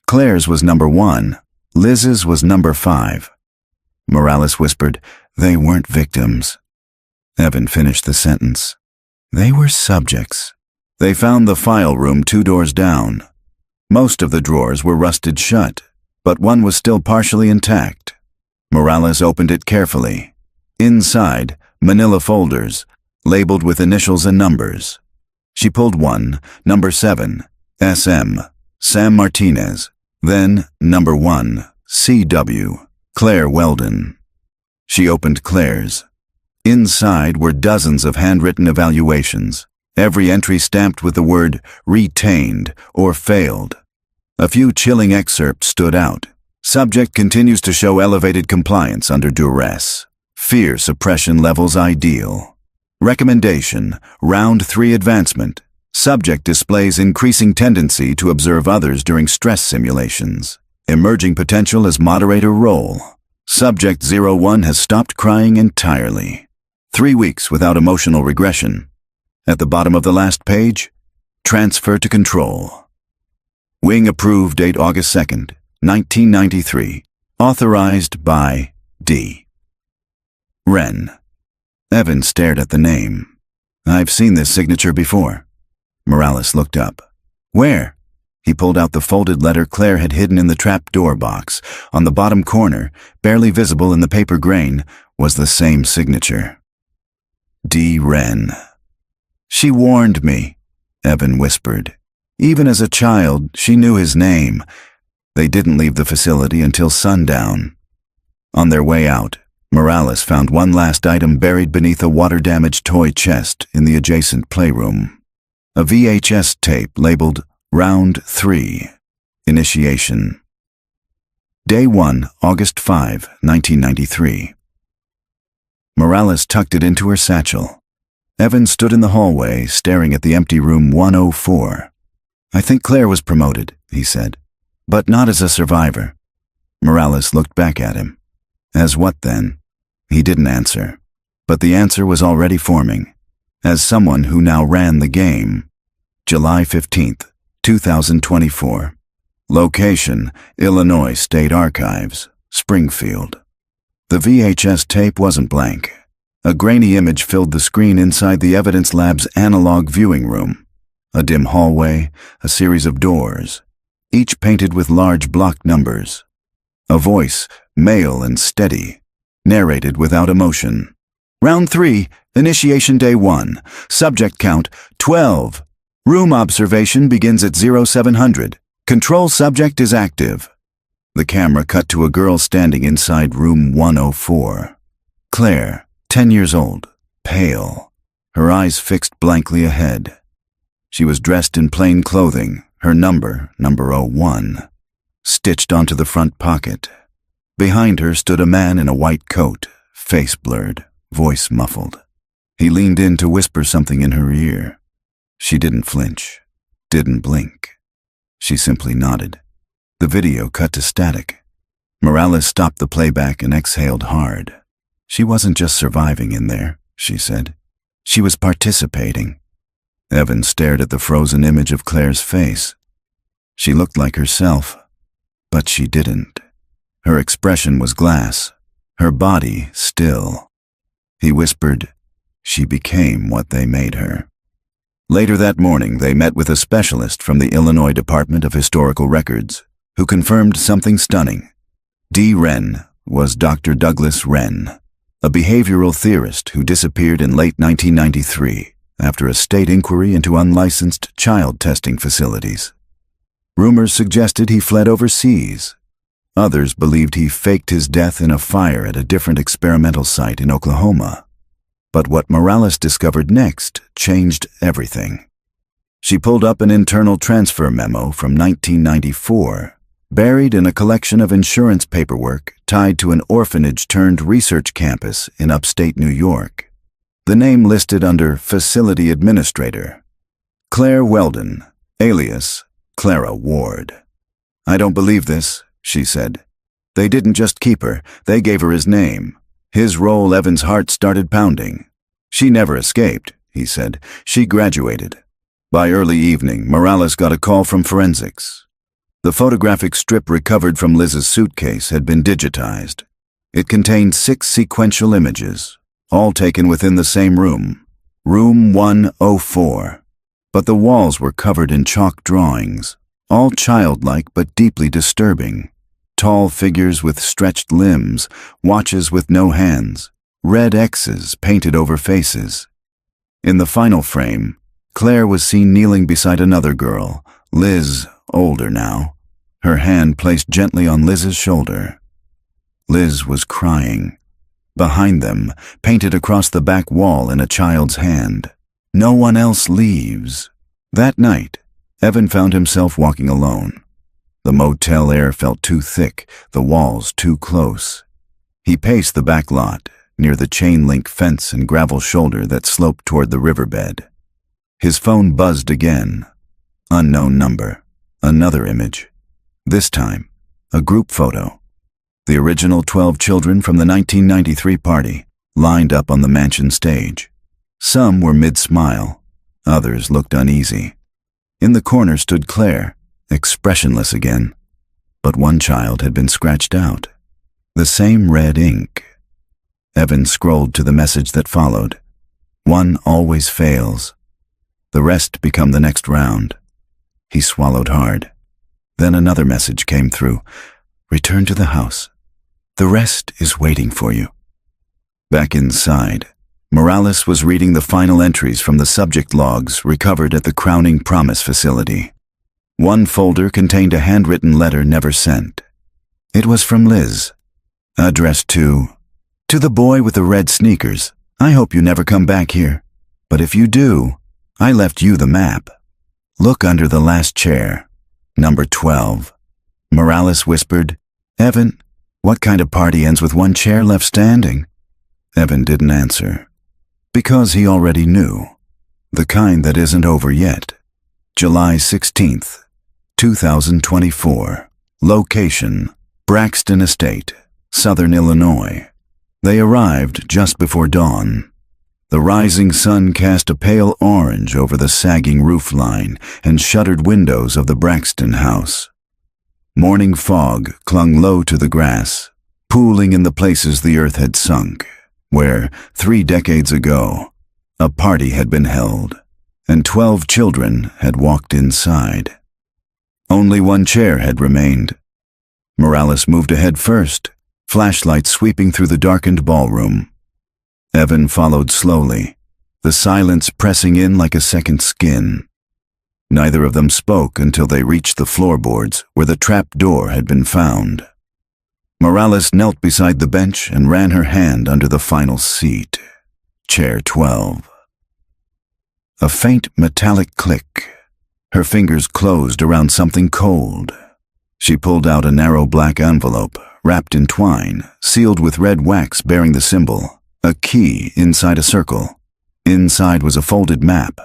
Claire's was number 1, Liz's was number 5. Morales whispered, "They weren't victims." Evan finished the sentence. "They were subjects." They found the file room 2 doors down. Most of the drawers were rusted shut, but one was still partially intact. Morales opened it carefully. Inside, manila folders, labeled with initials and numbers. She pulled one, number 7, SM, Sam Martinez, then number 1, CW, Claire Weldon. She opened Claire's. Inside were dozens of handwritten evaluations, every entry stamped with the word retained or failed. A few chilling excerpts stood out. Subject continues to show elevated compliance under duress. Fear suppression levels ideal. Recommendation, round 3 advancement. Subject displays increasing tendency to observe others during stress simulations. Emerging potential as moderator role. Subject 01 has stopped crying entirely. 3 weeks without emotional regression. At the bottom of the last page, transfer to control. Wing approved date August 2nd, 1993. Authorized by D. Wren. Evan stared at the name. "I've seen this signature before." Morales looked up. "Where?" He pulled out the folded letter Claire had hidden in the trapdoor box. On the bottom corner, barely visible in the paper grain, was the same signature. D. Wren. "She warned me," Evan whispered. Even as a child, she knew his name. They didn't leave the facility until sundown. On their way out, Morales found one last item buried beneath a water-damaged toy chest in the adjacent playroom. A VHS tape labeled Round 3, Initiation. Day 1, August 5, 1993. Morales tucked it into her satchel. Evan stood in the hallway, staring at the empty room 104. "I think Claire was promoted," he said, "but not as a survivor." Morales looked back at him. As what then? He didn't answer, but the answer was already forming. As someone who now ran the game. July 15th, 2024. Location, Illinois State Archives, Springfield. The VHS tape wasn't blank. A grainy image filled the screen inside the evidence lab's analog viewing room. A dim hallway, a series of doors, each painted with large block numbers. A voice, male and steady, narrated without emotion. "Round 3, Initiation Day 1. Subject count, 12. Room observation begins at 0700. Control subject is active." The camera cut to a girl standing inside room 104. Claire, 10 years old, pale, her eyes fixed blankly ahead. She was dressed in plain clothing, her number 01, stitched onto the front pocket. Behind her stood a man in a white coat, face blurred, voice muffled. He leaned in to whisper something in her ear. She didn't flinch, didn't blink. She simply nodded. The video cut to static. Morales stopped the playback and exhaled hard. She wasn't just surviving in there, she said. She was participating. Evan stared at the frozen image of Claire's face. She looked like herself, but she didn't. Her expression was glass, her body still. He whispered, "She became what they made her." Later that morning, they met with a specialist from the Illinois Department of Historical Records, who confirmed something stunning. D. Wren was Dr. Douglas Wren, a behavioral theorist who disappeared in late 1993 after a state inquiry into unlicensed child testing facilities. Rumors suggested he fled overseas. Others believed he faked his death in a fire at a different experimental site in Oklahoma. But what Morales discovered next changed everything. She pulled up an internal transfer memo from 1994, buried in a collection of insurance paperwork tied to an orphanage-turned-research campus in upstate New York. The name listed under Facility Administrator, Claire Weldon, alias Clara Ward. "I don't believe this," she said. "They didn't just keep her, they gave her his name." His role, Evan's heart started pounding. "She never escaped," he said. "She graduated." By early evening, Morales got a call from forensics. The photographic strip recovered from Liz's suitcase had been digitized. It contained 6 sequential images, all taken within the same room, room 104. But the walls were covered in chalk drawings, all childlike but deeply disturbing. Tall figures with stretched limbs, watches with no hands, red X's painted over faces. In the final frame, Claire was seen kneeling beside another girl, Liz, older now, her hand placed gently on Liz's shoulder. Liz was crying. Behind them, painted across the back wall in a child's hand, "No one else leaves." That night, Evan found himself walking alone. The motel air felt too thick, the walls too close. He paced the back lot, near the chain-link fence and gravel shoulder that sloped toward the riverbed. His phone buzzed again. Unknown number. Another image. This time, a group photo. The original 12 children from the 1993 party, lined up on the mansion stage. Some were mid-smile, others looked uneasy. In the corner stood Claire, expressionless again, but one child had been scratched out. The same red ink. Evan scrolled to the message that followed. One always fails. The rest become the next round. He swallowed hard. Then another message came through. Return to the house. The rest is waiting for you. Back inside, Morales was reading the final entries from the subject logs recovered at the Crowning Promise facility. One folder contained a handwritten letter never sent. It was from Liz, addressed to the boy with the red sneakers. I hope you never come back here. But if you do, I left you the map. Look under the last chair. Number 12. Morales whispered, Evan, what kind of party ends with one chair left standing? Evan didn't answer. Because he already knew. The kind that isn't over yet. July 16th, 2024. Location, Braxton Estate, Southern Illinois. They arrived just before dawn. The rising sun cast a pale orange over the sagging roofline and shuttered windows of the Braxton house. Morning fog clung low to the grass, pooling in the places the earth had sunk, where, 3 decades ago, a party had been held, and 12 children had walked inside. Only one chair had remained. Morales moved ahead first, flashlight sweeping through the darkened ballroom. Evan followed slowly, the silence pressing in like a second skin. Neither of them spoke until they reached the floorboards where the trap door had been found. Morales knelt beside the bench and ran her hand under the final seat. Chair 12. A faint metallic click. Her fingers closed around something cold. She pulled out a narrow black envelope, wrapped in twine, sealed with red wax bearing the symbol, a key inside a circle. Inside was a folded map.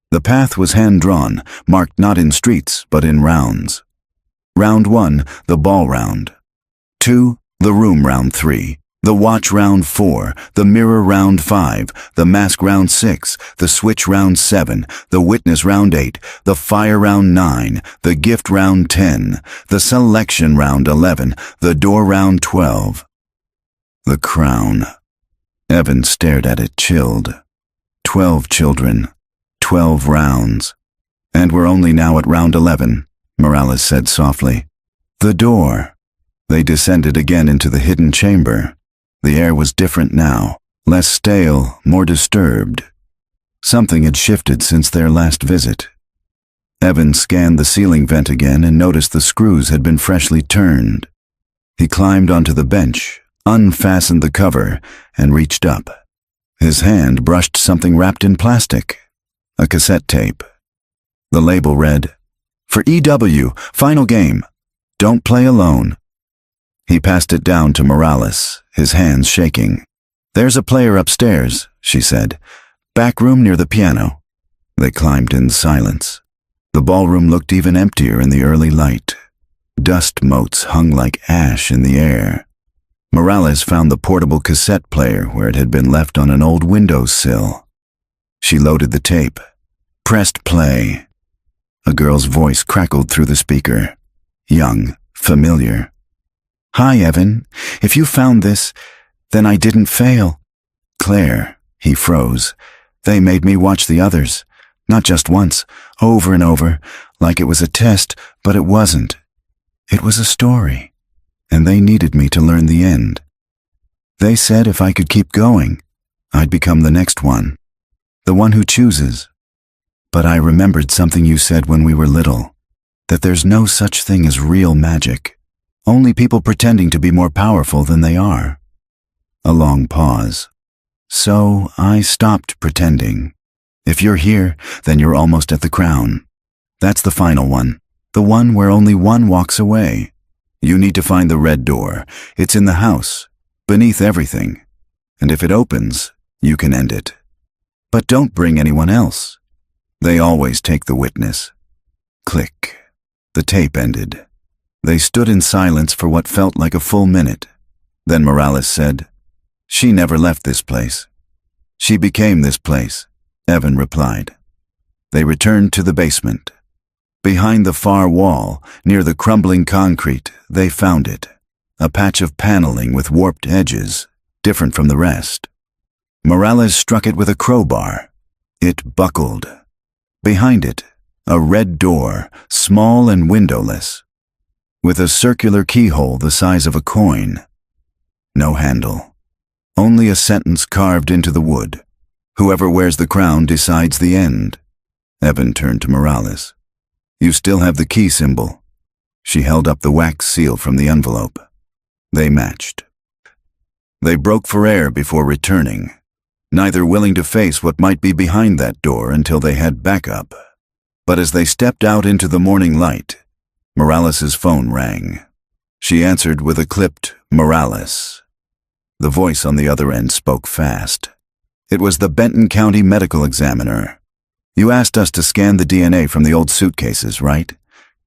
The path was hand-drawn, marked not in streets, but in rounds. Round 1, the ball round. 2, the room round 3. The watch round 4, the mirror round 5, the mask round 6, the switch round 7, the witness round 8, the fire round 9, the gift round 10, the selection round 11, the door round 12. The crown. Evan stared at it, chilled. 12 children, 12 rounds. And we're only now at round 11, Morales said softly. The door. They descended again into the hidden chamber. The air was different now, less stale, more disturbed. Something had shifted since their last visit. Evan scanned the ceiling vent again and noticed the screws had been freshly turned. He climbed onto the bench, unfastened the cover, and reached up. His hand brushed something wrapped in plastic, a cassette tape. The label read, "For EW, final game. Don't play alone." He passed it down to Morales, his hands shaking. "There's a player upstairs," she said. "Back room near the piano." They climbed in silence. The ballroom looked even emptier in the early light. Dust motes hung like ash in the air. Morales found the portable cassette player where it had been left on an old windowsill. She loaded the tape, pressed play. A girl's voice crackled through the speaker. Young, familiar. "Hi, Evan. If you found this, then I didn't fail." "Claire," he froze. "They made me watch the others. Not just once, over and over, like it was a test, but it wasn't. It was a story, and they needed me to learn the end. They said if I could keep going, I'd become the next one, the one who chooses. But I remembered something you said when we were little, that there's no such thing as real magic. Only people pretending to be more powerful than they are." A long pause. "So I stopped pretending. If you're here, then you're almost at the crown. That's the final one, the one where only one walks away. You need to find the red door. It's in the house, beneath everything. And if it opens, you can end it. But don't bring anyone else. They always take the witness." Click. The tape ended. They stood in silence for what felt like a full minute. Then Morales said, "She never left this place." "She became this place," Evan replied. They returned to the basement. Behind the far wall, near the crumbling concrete, they found it. A patch of paneling with warped edges. different from the rest. Morales struck it with a crowbar. It buckled. Behind it, a red door, small and windowless, with a circular keyhole the size of a coin. No handle. Only a sentence carved into the wood. Whoever wears the crown decides the end. Evan turned to Morales. You still have the key symbol. She held up the wax seal from the envelope. They matched. They broke for air before returning, neither willing to face what might be behind that door until they had backup. But as they stepped out into the morning light, Morales's phone rang. She answered with a clipped "Morales." The voice on the other end spoke fast. It was the Benton County medical examiner. You asked us to scan the DNA from the old suitcases, right?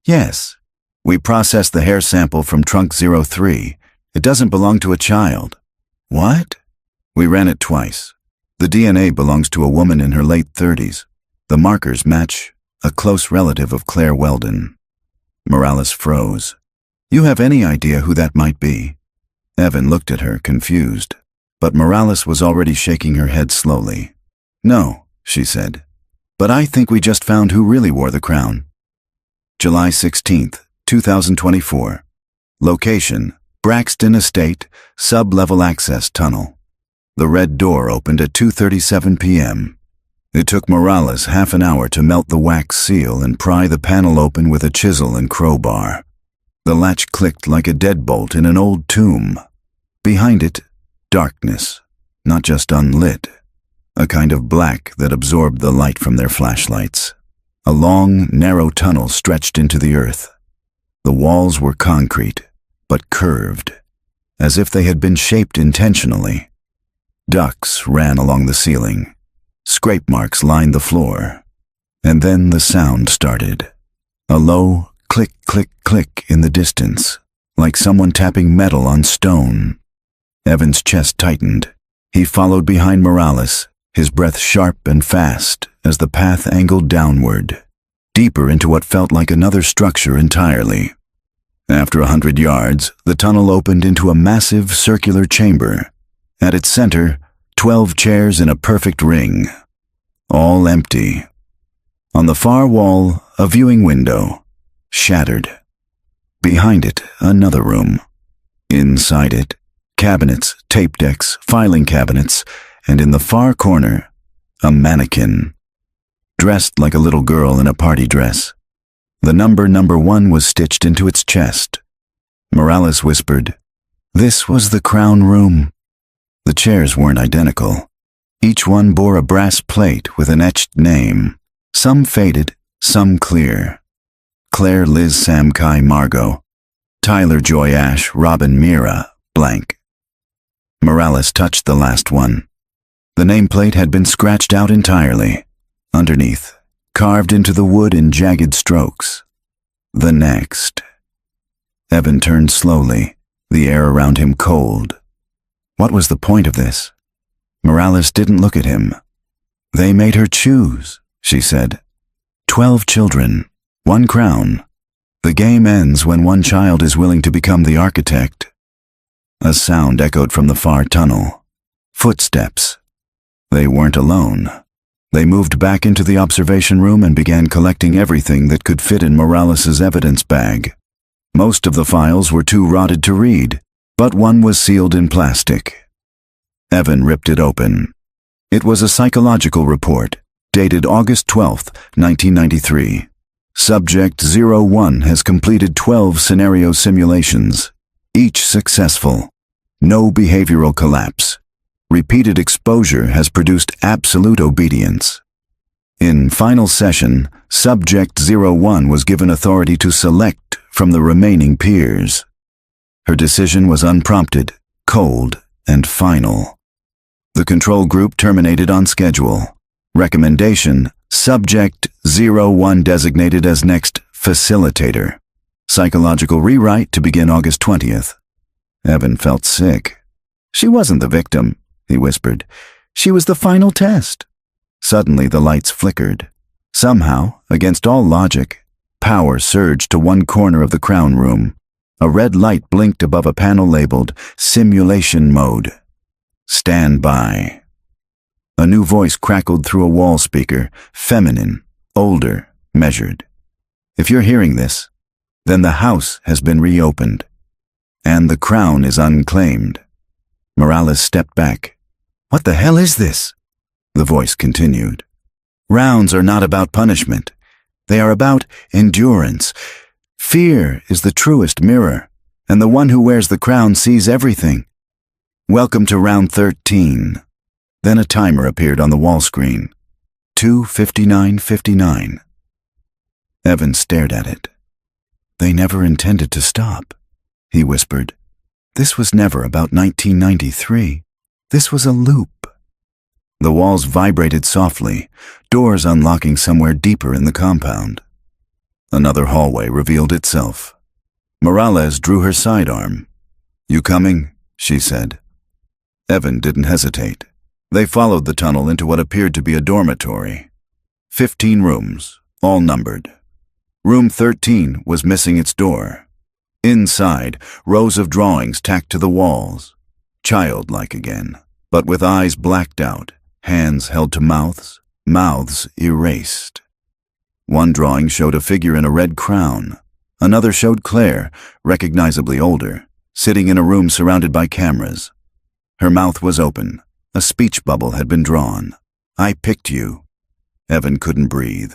Yes. We processed the hair sample from trunk 03. It doesn't belong to a child. What? We ran it twice. The DNA belongs to a woman in her late 30s. The markers match a close relative of Claire Weldon. Morales froze. You have any idea who that might be? Evan looked at her, confused, but Morales was already shaking her head slowly. No, she said, but I think we just found who really wore the crown. July 16th, 2024. Location, Braxton Estate, sub-level access tunnel. The red door opened at 2:37 p.m. It took Morales half an hour to melt the wax seal and pry the panel open with a chisel and crowbar. The latch clicked like a deadbolt in an old tomb. Behind it, darkness, not just unlit, a kind of black that absorbed the light from their flashlights. A long, narrow tunnel stretched into the earth. The walls were concrete, but curved, as if they had been shaped intentionally. Ducks ran along the ceiling. Scrape marks lined the floor. And then the sound started. A low click, click, click in the distance, like someone tapping metal on stone. Evan's chest tightened. He followed behind Morales, his breath sharp and fast as the path angled downward, deeper into what felt like another structure entirely. After 100 yards, the tunnel opened into a massive circular chamber. At its center, 12 chairs in a perfect ring, all empty. On the far wall, a viewing window, shattered. Behind it, another room. Inside it, cabinets, tape decks, filing cabinets, and in the far corner, a mannequin, dressed like a little girl in a party dress. The number 1 was stitched into its chest. Morales whispered, "This was the crown room." The chairs weren't identical. Each one bore a brass plate with an etched name, some faded, some clear. Claire Liz Sam Kai Margot, Tyler Joy Ash Robin Mira, blank. Morales touched the last one. The nameplate had been scratched out entirely. Underneath, carved into the wood in jagged strokes. The next. Evan turned slowly, the air around him cold. What was the point of this? Morales didn't look at him. They made her choose, she said. 12 children, 1 crown. The game ends when one child is willing to become the architect. A sound echoed from the far tunnel. Footsteps. They weren't alone. They moved back into the observation room and began collecting everything that could fit in Morales's evidence bag. Most of the files were too rotted to read, but one was sealed in plastic. Evan ripped it open. It was a psychological report, dated August 12, 1993. Subject 01 has completed 12 scenario simulations, each successful. No behavioral collapse. Repeated exposure has produced absolute obedience. In final session, Subject 01 was given authority to select from the remaining peers. Her decision was unprompted, cold, and final. The control group terminated on schedule. Recommendation: Subject 01 designated as next facilitator. Psychological rewrite to begin August 20th. Evan felt sick. She wasn't the victim, he whispered. She was the final test. Suddenly the lights flickered. Somehow, against all logic, power surged to one corner of the crown room. A red light blinked above a panel labeled Simulation Mode. Stand by. A new voice crackled through a wall speaker, feminine, older, measured. If you're hearing this, then the house has been reopened, and the crown is unclaimed. Morales stepped back. What the hell is this? The voice continued. Rounds are not about punishment. They are about endurance. Fear is the truest mirror, and the one who wears the crown sees everything. Welcome to round 13. Then a timer appeared on the wall screen. 2:59:59. Evan stared at it. They never intended to stop, he whispered. This was never about 1993. This was a loop. The walls vibrated softly, doors unlocking somewhere deeper in the compound. Another hallway revealed itself. Morales drew her sidearm. You coming? She said. Evan didn't hesitate. They followed the tunnel into what appeared to be a dormitory. 15 rooms, all numbered. Room 13 was missing its door. Inside, rows of drawings tacked to the walls. Childlike again, but with eyes blacked out, hands held to mouths, mouths erased. One drawing showed a figure in a red crown. Another showed Claire, recognizably older, sitting in a room surrounded by cameras. Her mouth was open. A speech bubble had been drawn. I picked you. Evan couldn't breathe.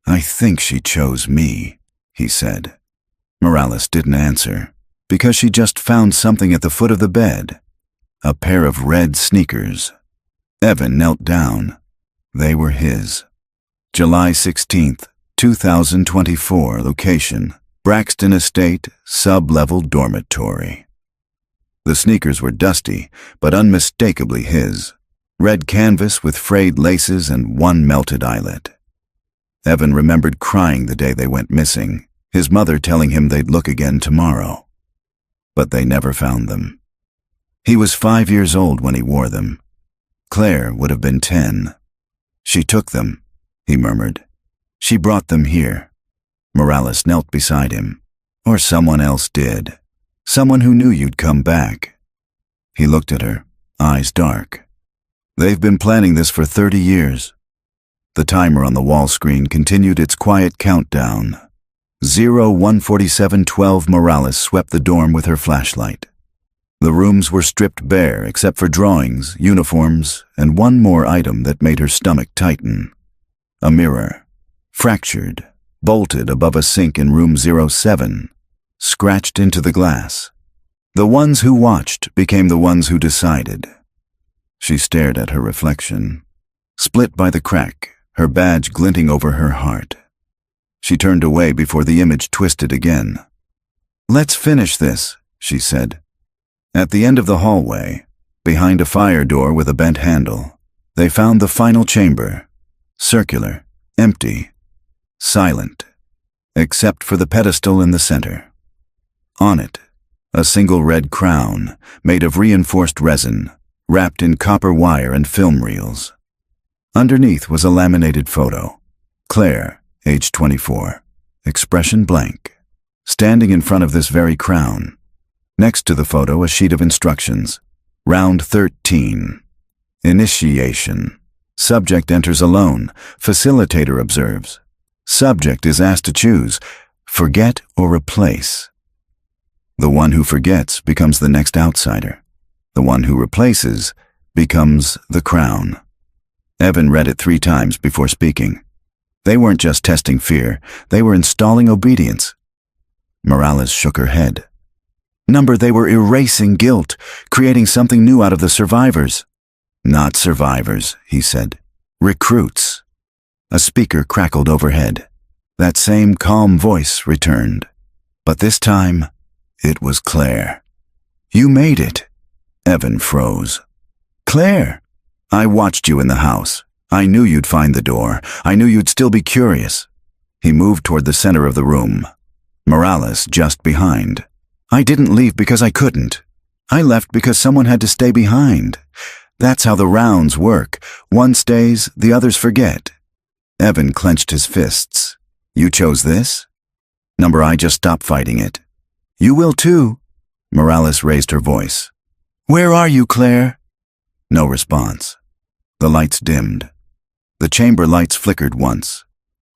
I think she chose me, he said. Morales didn't answer, because she just found something at the foot of the bed. A pair of red sneakers. Evan knelt down. They were his. July 16th, 2024, location, Braxton Estate, sub-level dormitory. The sneakers were dusty, but unmistakably his. Red canvas with frayed laces and one melted eyelet. Evan remembered crying the day they went missing, his mother telling him they'd look again tomorrow. But they never found them. He was 5 years old when he wore them. Claire would have been 10. She took them, he murmured. She brought them here. Morales knelt beside him. Or someone else did. Someone who knew you'd come back. He looked at her, eyes dark. They've been planning this for 30 years. The timer on the wall screen continued its quiet countdown. 01:47:12. Morales swept the dorm with her flashlight. The rooms were stripped bare except for drawings, uniforms, and one more item that made her stomach tighten. A mirror, fractured, bolted above a sink in room 07, scratched into the glass. The ones who watched became the ones who decided. She stared at her reflection, split by the crack, her badge glinting over her heart. She turned away before the image twisted again. Let's finish this, she said. At the end of the hallway, behind a fire door with a bent handle, they found the final chamber. Circular, empty, silent, except for the pedestal in the center. On it, a single red crown, made of reinforced resin, wrapped in copper wire and film reels. Underneath was a laminated photo. Claire, age 24, expression blank, standing in front of this very crown. Next to the photo, a sheet of instructions. Round 13. Initiation. Subject enters alone. Facilitator observes. Subject is asked to choose, forget or replace. The one who forgets becomes the next outsider. The one who replaces becomes the crown. Evan read it 3 times before speaking. They weren't just testing fear, they were installing obedience. Morales shook her head. They were erasing guilt, creating something new out of the survivors. Not survivors, he said. Recruits. A speaker crackled overhead. That same calm voice returned. But this time, it was Claire. You made it. Evan froze. Claire! I watched you in the house. I knew you'd find the door. I knew you'd still be curious. He moved toward the center of the room. Morales just behind. I didn't leave because I couldn't. I left because someone had to stay behind. That's how the rounds work. One stays, the others forget. Evan clenched his fists. You chose this? I just stopped fighting it. You will too. Morales raised her voice. Where are you, Claire? No response. The lights dimmed. The chamber lights flickered once.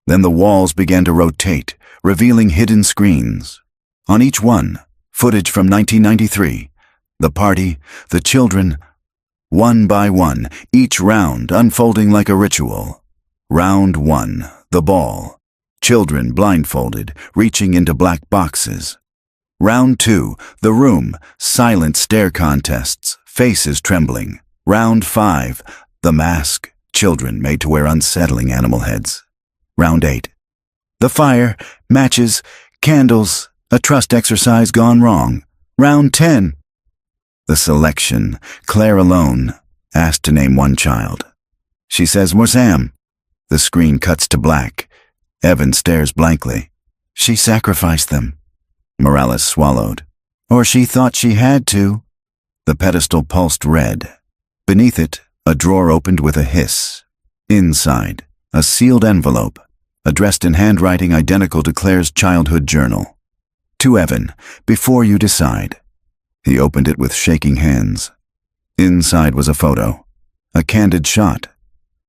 Then the walls began to rotate, revealing hidden screens. On each one, footage from 1993. The party, the children, one by one, each round unfolding like a ritual. Round 1, the ball. Children blindfolded, reaching into black boxes. Round 2, the room, silent stare contests, faces trembling. Round 5, the mask, children made to wear unsettling animal heads. Round 8, the fire, matches, candles, a trust exercise gone wrong. Round 10, the selection, Claire alone, asked to name one child. She says, Morsam. The screen cuts to black. Evan stares blankly. She sacrificed them. Morales swallowed. Or she thought she had to. The pedestal pulsed red. Beneath it, a drawer opened with a hiss. Inside, a sealed envelope, addressed in handwriting identical to Claire's childhood journal. To Evan, before you decide. He opened it with shaking hands. Inside was a photo, a candid shot.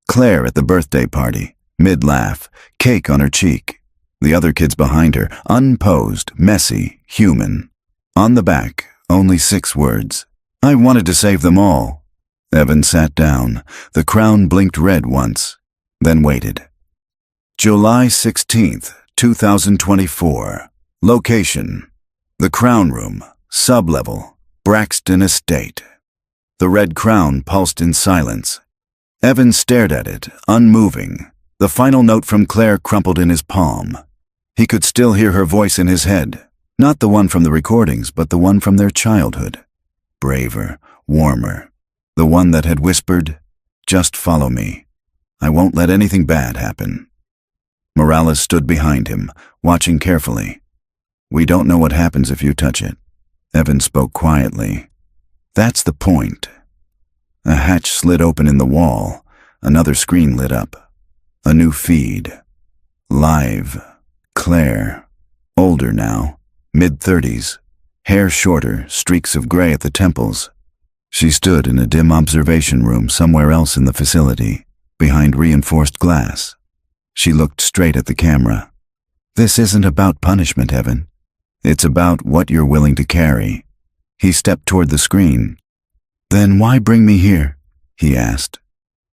Claire at the birthday party, mid-laugh, cake on her cheek. The other kids behind her, unposed, messy, human. On the back, only 6 words. I wanted to save them all. Evan sat down. The crown blinked red once, then waited. July 16th, 2024. Location: the Crown Room, Sublevel, Braxton Estate. The red crown pulsed in silence. Evan stared at it, unmoving. The final note from Claire crumpled in his palm. He could still hear her voice in his head, not the one from the recordings, but the one from their childhood. Braver, warmer. The one that had whispered, "Just follow me. I won't let anything bad happen." Morales stood behind him, watching carefully. We don't know what happens if you touch it. Evan spoke quietly. That's the point. A hatch slid open in the wall. Another screen lit up. A new feed. Live. Claire. Older now. Mid-30s. Hair shorter, streaks of gray at the temples. She stood in a dim observation room somewhere else in the facility, behind reinforced glass. She looked straight at the camera. This isn't about punishment, Evan. It's about what you're willing to carry. He stepped toward the screen. Then why bring me here? He asked.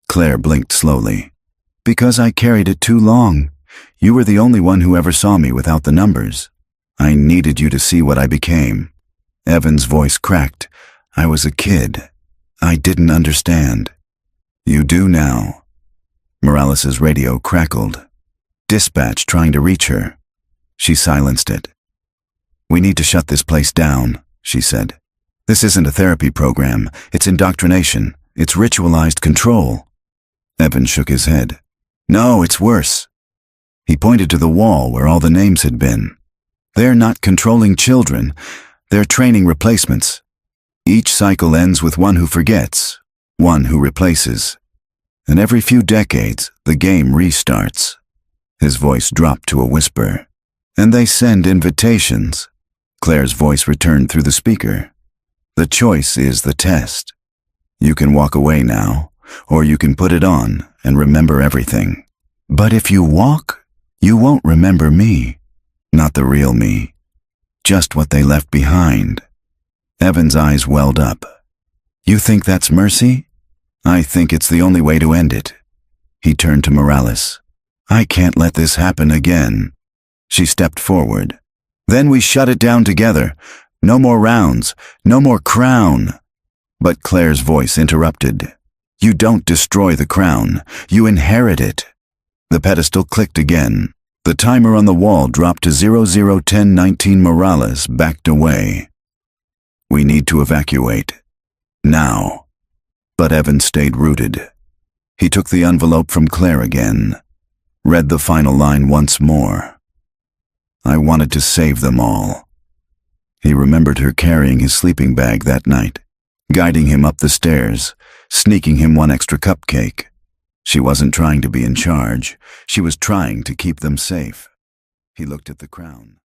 Claire blinked slowly. Because I carried it too long. You were the only one who ever saw me without the numbers. I needed you to see what I became. Evan's voice cracked. I was a kid. I didn't understand. You do now. Morales's radio crackled. Dispatch trying to reach her. She silenced it. We need to shut this place down, she said. This isn't a therapy program. It's indoctrination. It's ritualized control. Evan shook his head. No, it's worse. He pointed to the wall where all the names had been. They're not controlling children. They're training replacements. Each cycle ends with one who forgets, one who replaces. And every few decades, the game restarts. His voice dropped to a whisper. And they send invitations. Claire's voice returned through the speaker. The choice is the test. You can walk away now, or you can put it on and remember everything. But if you walk, you won't remember me. Not the real me. Just what they left behind. Evan's eyes welled up. You think that's mercy? I think it's the only way to end it. He turned to Morales. I can't let this happen again. She stepped forward. Then we shut it down together. No more rounds. No more crown. But Claire's voice interrupted. You don't destroy the crown. You inherit it. The pedestal clicked again. The timer on the wall dropped to 001019. Morales backed away. We need to evacuate. Now. But Evan stayed rooted. He took the envelope from Claire again. Read the final line once more. I wanted to save them all. He remembered her carrying his sleeping bag that night, guiding him up the stairs, sneaking him one extra cupcake. She wasn't trying to be in charge. She was trying to keep them safe. He looked at the crown.